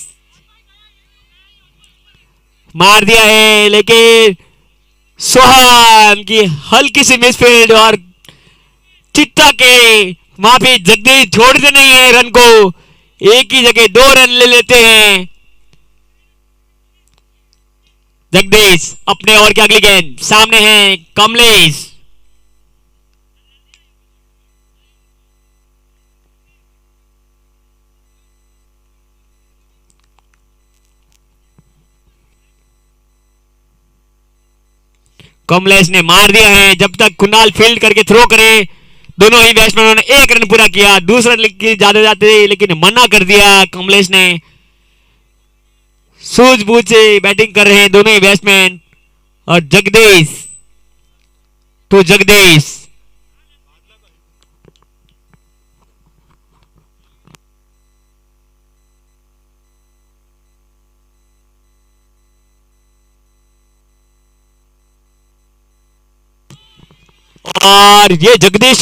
मार दिया है लेकिन सोहान की हल्की सी मिसफील्ड और चित्ता के वहां पे जगदीश छोड़ते नहीं है रन को, एक ही जगह 2 रन ले लेते हैं। जगदीश अपने ओवर की अगली गेंद, सामने है कमलेश। कमलेश ने मार दिया है। जब तक कुणाल फील्ड करके थ्रो करे, दोनों ही बैट्समैनों ने 1 रन पूरा किया। दूसरा ज्यादा जाते लेकिन मना कर दिया कमलेश ने। सूझबूझ से बैटिंग कर रहे हैं दोनों ही बैट्समैन। और जगदीश और ये जगदीश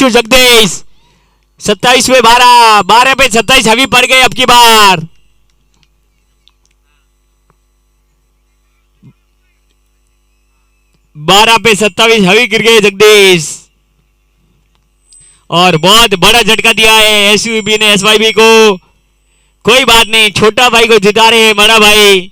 27 पे 12 पे 27 हवी पड़ गए अब की बार। बारह पे 27 हवी गिर गए जगदीश और बहुत बड़ा झटका दिया है एसयूबी ने SYB को। कोई बात नहीं, छोटा भाई को जिता रहे हैं बड़ा भाई।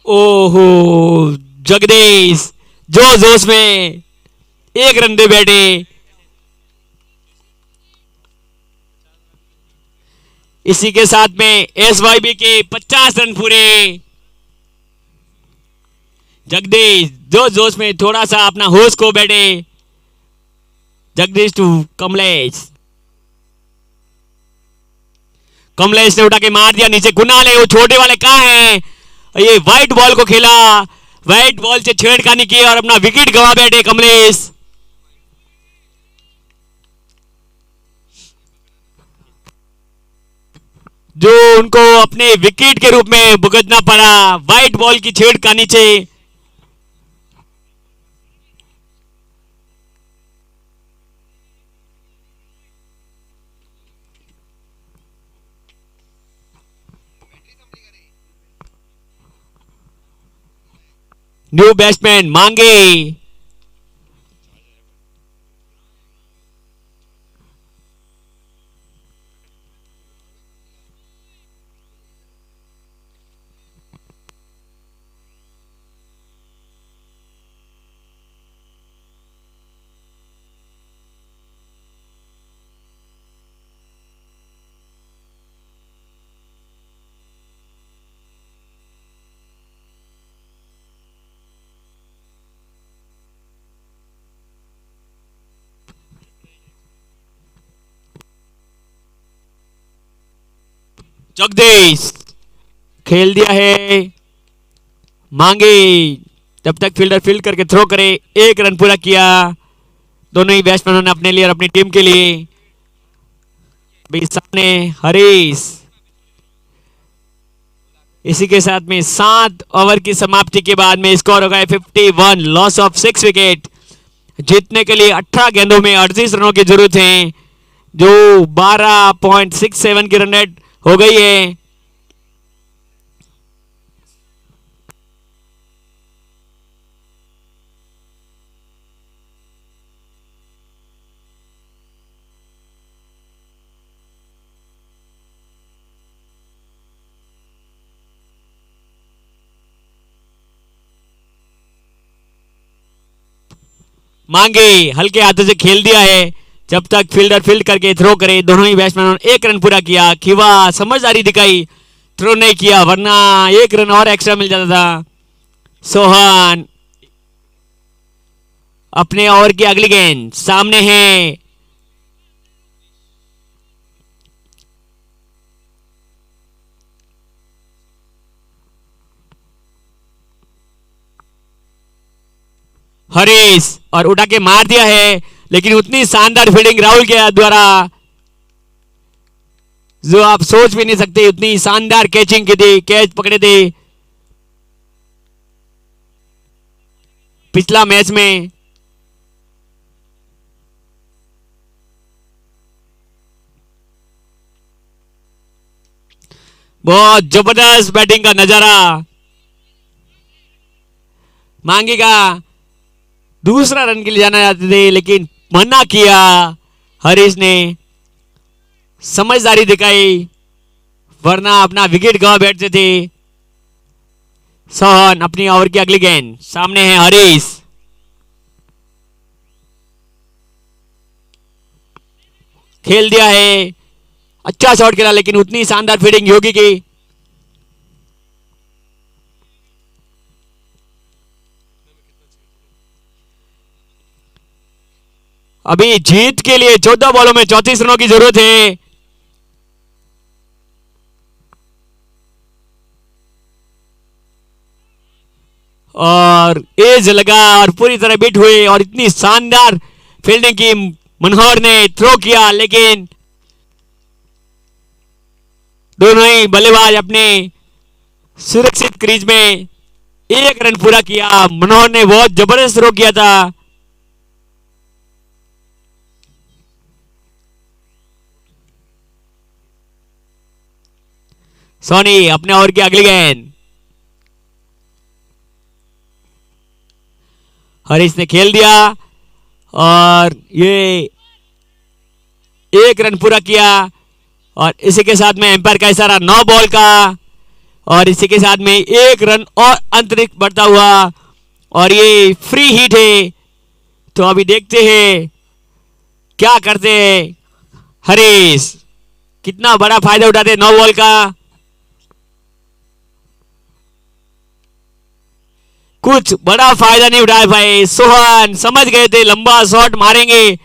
ओहो, जगदीश जोश जोश में 1 रन दे बैठे। इसी के साथ में SYB के 50 रन पूरे। जगदीश जोश जोश में थोड़ा सा अपना होश को बैठे। जगदीश टू कमलेश। कमलेश ने उठा के मार दिया नीचे। कुणाल है, वो छोटे वाले कहां हैं? ये व्हाइट बॉल को खेला, व्हाइट बॉल से छेड़खानी की और अपना विकेट गंवा बैठे कमलेश। जो उनको अपने विकेट के रूप में भुगतना पड़ा व्हाइट बॉल की छेड़खानी से। न्यू बैट्समैन मांगे। जगदीश खेल दिया है। मांगे तब तक फील्डर फील्ड करके थ्रो करे। एक रन पूरा किया दोनों ही बैट्समैनों ने अपने लिए और अपनी टीम के लिए। अभी सामने हरीश। इसी के साथ में 7 ओवर की समाप्ति के बाद में स्कोर हो गया 51, लॉस ऑफ 6 विकेट। जीतने के लिए 18 गेंदों में 38 रनों की जरूरत है, जो 12.67 की रन रेट हो गई है। मांगे हल्के हाथों से खेल दिया है। जब तक फील्डर फील्ड करके थ्रो करे दोनों ही बैट्समैनों ने एक रन पूरा किया। खिवा समझदारी दिखाई, थ्रो नहीं किया वरना एक रन और एक्स्ट्रा मिल जाता था। सोहन अपने ओवर की अगली गेंद सामने है। हरीश और उठा के मार दिया है, लेकिन उतनी शानदार फील्डिंग राहुल के द्वारा जो आप सोच भी नहीं सकते। उतनी शानदार कैचिंग की थी, कैच पकड़े थे पिछला मैच में। बहुत जबरदस्त बैटिंग का नजारा। मांगेगा दूसरा रन के लिए जाना चाहते थे, लेकिन मना किया। हरीश ने समझदारी दिखाई वरना अपना विकेट गंवा बैठते थे। सोहन अपनी ओवर की अगली गेंद सामने है। हरीश खेल दिया है। अच्छा शॉट खेला, लेकिन उतनी शानदार फील्डिंग योगी की। अभी जीत के लिए 14 बॉलों में 34 रनों की जरूरत है। और एज लगा और पूरी तरह बीट हुए और इतनी शानदार फील्डिंग की। मनोहर ने थ्रो किया, लेकिन दोनों ही बल्लेबाज अपने सुरक्षित क्रीज में एक रन पूरा किया। मनोहर ने बहुत जबरदस्त थ्रो किया था। सोनी अपने ओवर की अगली गेंद। हरीश ने खेल दिया और ये एक रन पूरा किया। और इसी के साथ में एम्पायर का इशारा 9 बॉल का, और इसी के साथ में एक रन और अंतरिक्ष बढ़ता हुआ, और ये फ्री हिट है। तो अभी देखते हैं क्या करते हैं हरीश, कितना बड़ा फायदा उठाते हैं 9 बॉल का। कुछ बड़ा फायदा नहीं उठा पाए। सोहन समझ गए थे लंबा शॉट मारेंगे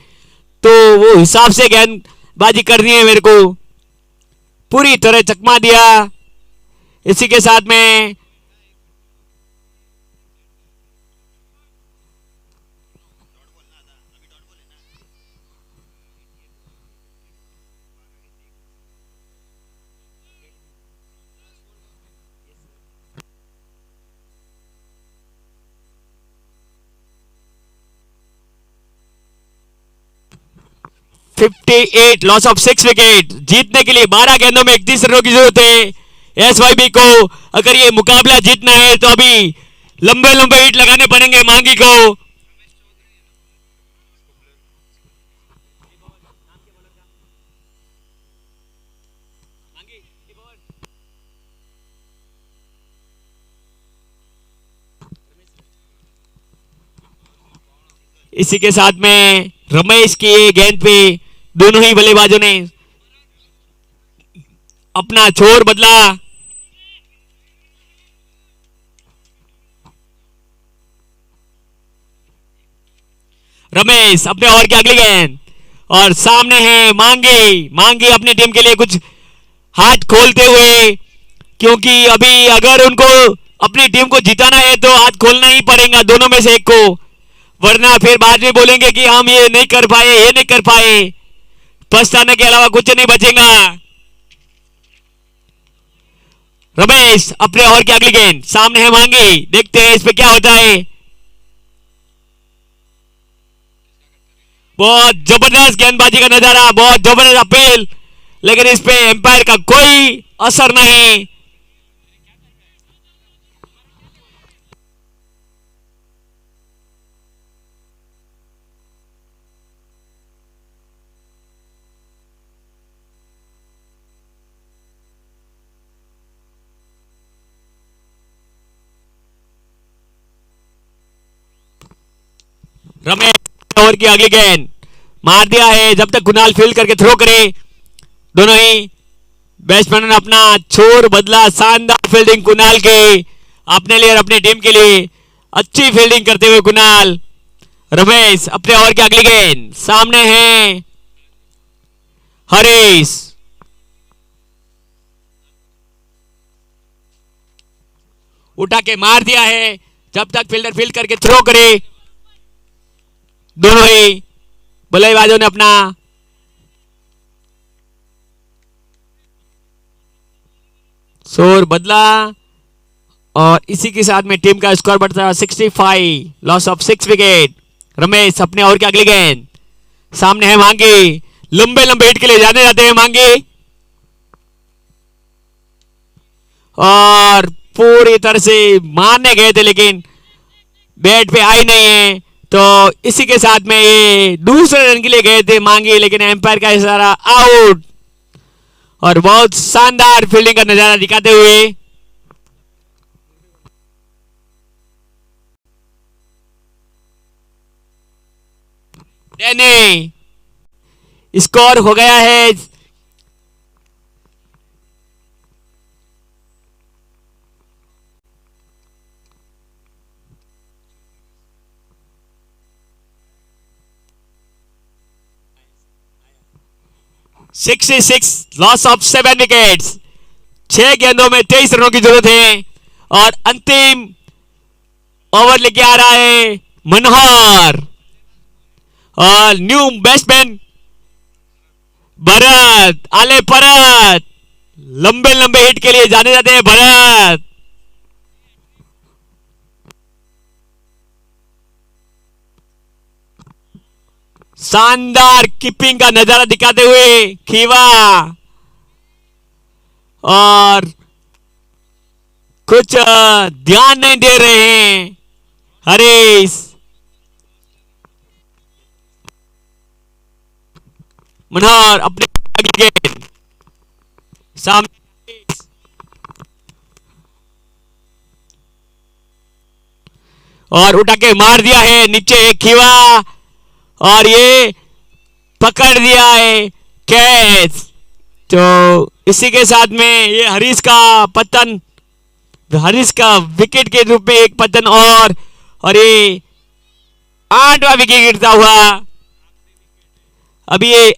तो वो हिसाब से गेंदबाजी करनी है, मेरे को पूरी तरह चकमा दिया। इसी के साथ में 58 लॉस ऑफ 6 विकेट। जीतने के लिए 12 गेंदों में 31 रनों की जरूरत है एसवाईबी को। अगर ये मुकाबला जीतना है तो अभी लंबे लंबे हिट लगाने पड़ेंगे मांगी को। इसी के साथ में रमेश की गेंद पे दोनों ही बल्लेबाजों ने अपना छोर बदला। रमेश अपने ओवर की अगली गेंद और सामने है मांगी। मांगी अपनी टीम के लिए कुछ हाथ खोलते हुए, क्योंकि अभी अगर उनको अपनी टीम को जिताना है तो हाथ खोलना ही पड़ेगा दोनों में से एक को, वरना फिर बाद में बोलेंगे कि हम ये नहीं कर पाए, ये नहीं कर पाए। पछताने के अलावा कुछ नहीं बचेगा। रमेश अपने ओवर की अगली गेंद, सामने है मांगी, देखते हैं इस पे क्या होता है। बहुत जबरदस्त गेंदबाजी का नजारा, बहुत जबरदस्त अपील, लेकिन इस पे एम्पायर का कोई असर नहीं। रमेश ओवर की अगली गेंद मार दिया है। जब तक कुणाल फील्ड करके थ्रो करे, दोनों ही बैट्समैन ने अपना छोर बदला। शानदार फील्डिंग कुणाल की, अपने लिए और अपनी टीम के लिए अच्छी फील्डिंग करते हुए कुणाल। रमेश अपने ओवर की अगली गेंद, सामने है हरीश। उठा के मार दिया है। जब तक फील्डर फील्ड करके थ्रो करे, दोनों ही बल्लेबाजों ने अपना शोर बदला और इसी के साथ में टीम का स्कोर बढ़ता है 65 लॉस ऑफ 6 विकेट। रमेश अपने ओवर की अगली गेंद, सामने है मांगी, लंबे लंबे हिट के लिए जाने जाते हैं मांगी और पूरी तरह से मारने गए थे लेकिन बैट पे आई नहीं है। तो इसी के साथ में ये दूसरे रन के लिए गए थे मांगी, लेकिन एम्पायर का इशारा आउट। और बहुत शानदार फील्डिंग का नजारा दिखाते हुए डैनी, स्कोर हो गया है 66 लॉस ऑफ 7 विकेट्स। 6 गेंदों में 23 रनों की जरूरत है और अंतिम ओवर लेके आ रहा है मनोहर और न्यू बैट्समैन भरत। आले परत, लंबे लंबे हिट के लिए जाने जाते हैं भरत। शानदार कीपिंग का नजारा दिखाते हुए खीवा और कुछ ध्यान नहीं दे रहे हैं हरीश। मनोहर अपने गेंद सामने और उठा के मार दिया है नीचे खीवा और ये पकड़ दिया है कैच। तो इसी के साथ में ये हरीश का पतन, हरीश का विकेट के रूप में एक पतन और ये 8वां विकेट गिरता हुआ। अभी ये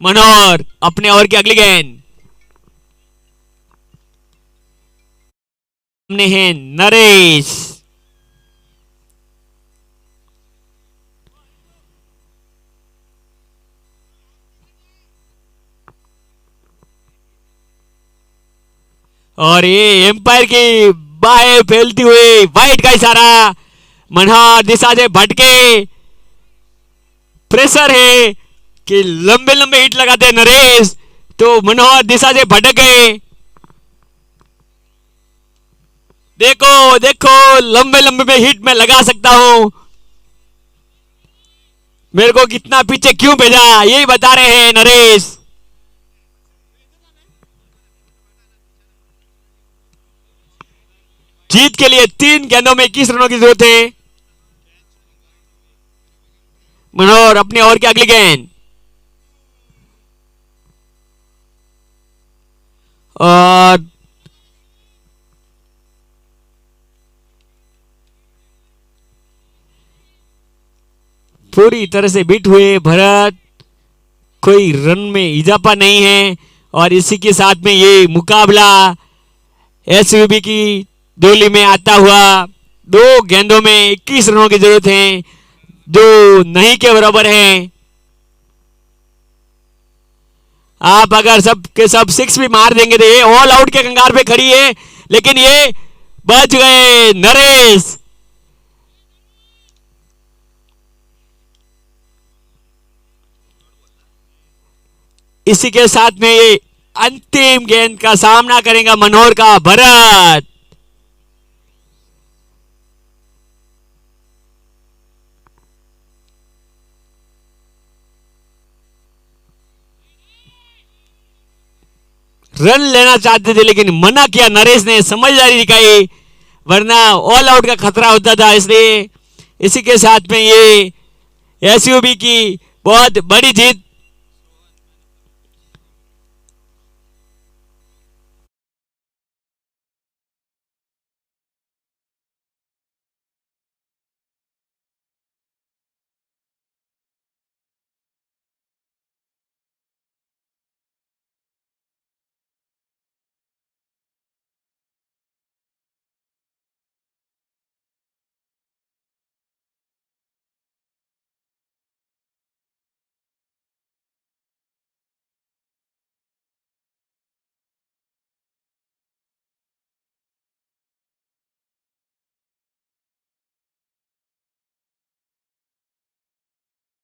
मनोहर अपने ओवर की अगली गेंद। सामने है नरेश। और ये एम्पायर की बाहें फैलती हुई वाइट का इशारा। मनोहर दिशा से भटके, प्रेशर है कि लंबे लंबे हिट लगाते नरेश, तो मनोहर दिशा से भटक गए। देखो देखो लंबे लंबे में हिट में लगा सकता हूं, मेरे को कितना पीछे क्यों भेजा यही बता रहे हैं नरेश। जीत के लिए 3 गेंदों में 21 रनों की जरूरत है। मनोहर अपने ओवर की अगली गेंद। और पूरी तरह से बीट हुए भरत, कोई रन में इजाफा नहीं है। और इसी के साथ में ये मुकाबला एसयूबी की डोली में आता हुआ 2 गेंदों में 21 रनों की जरूरत है, जो नहीं के बराबर है। आप अगर सब के सब 6 भी मार देंगे तो ये ऑल आउट के कंगार पे खड़ी है, लेकिन ये बच गए नरेश। इसी के साथ में ये अंतिम गेंद का सामना करेगा मनोहर का भरत। रन लेना चाहते थे लेकिन मना किया नरेश ने, समझदारी दिखाई, वरना ऑल आउट का खतरा होता था। इसलिए इसी के साथ में ये एसयूबी की बहुत बड़ी जीत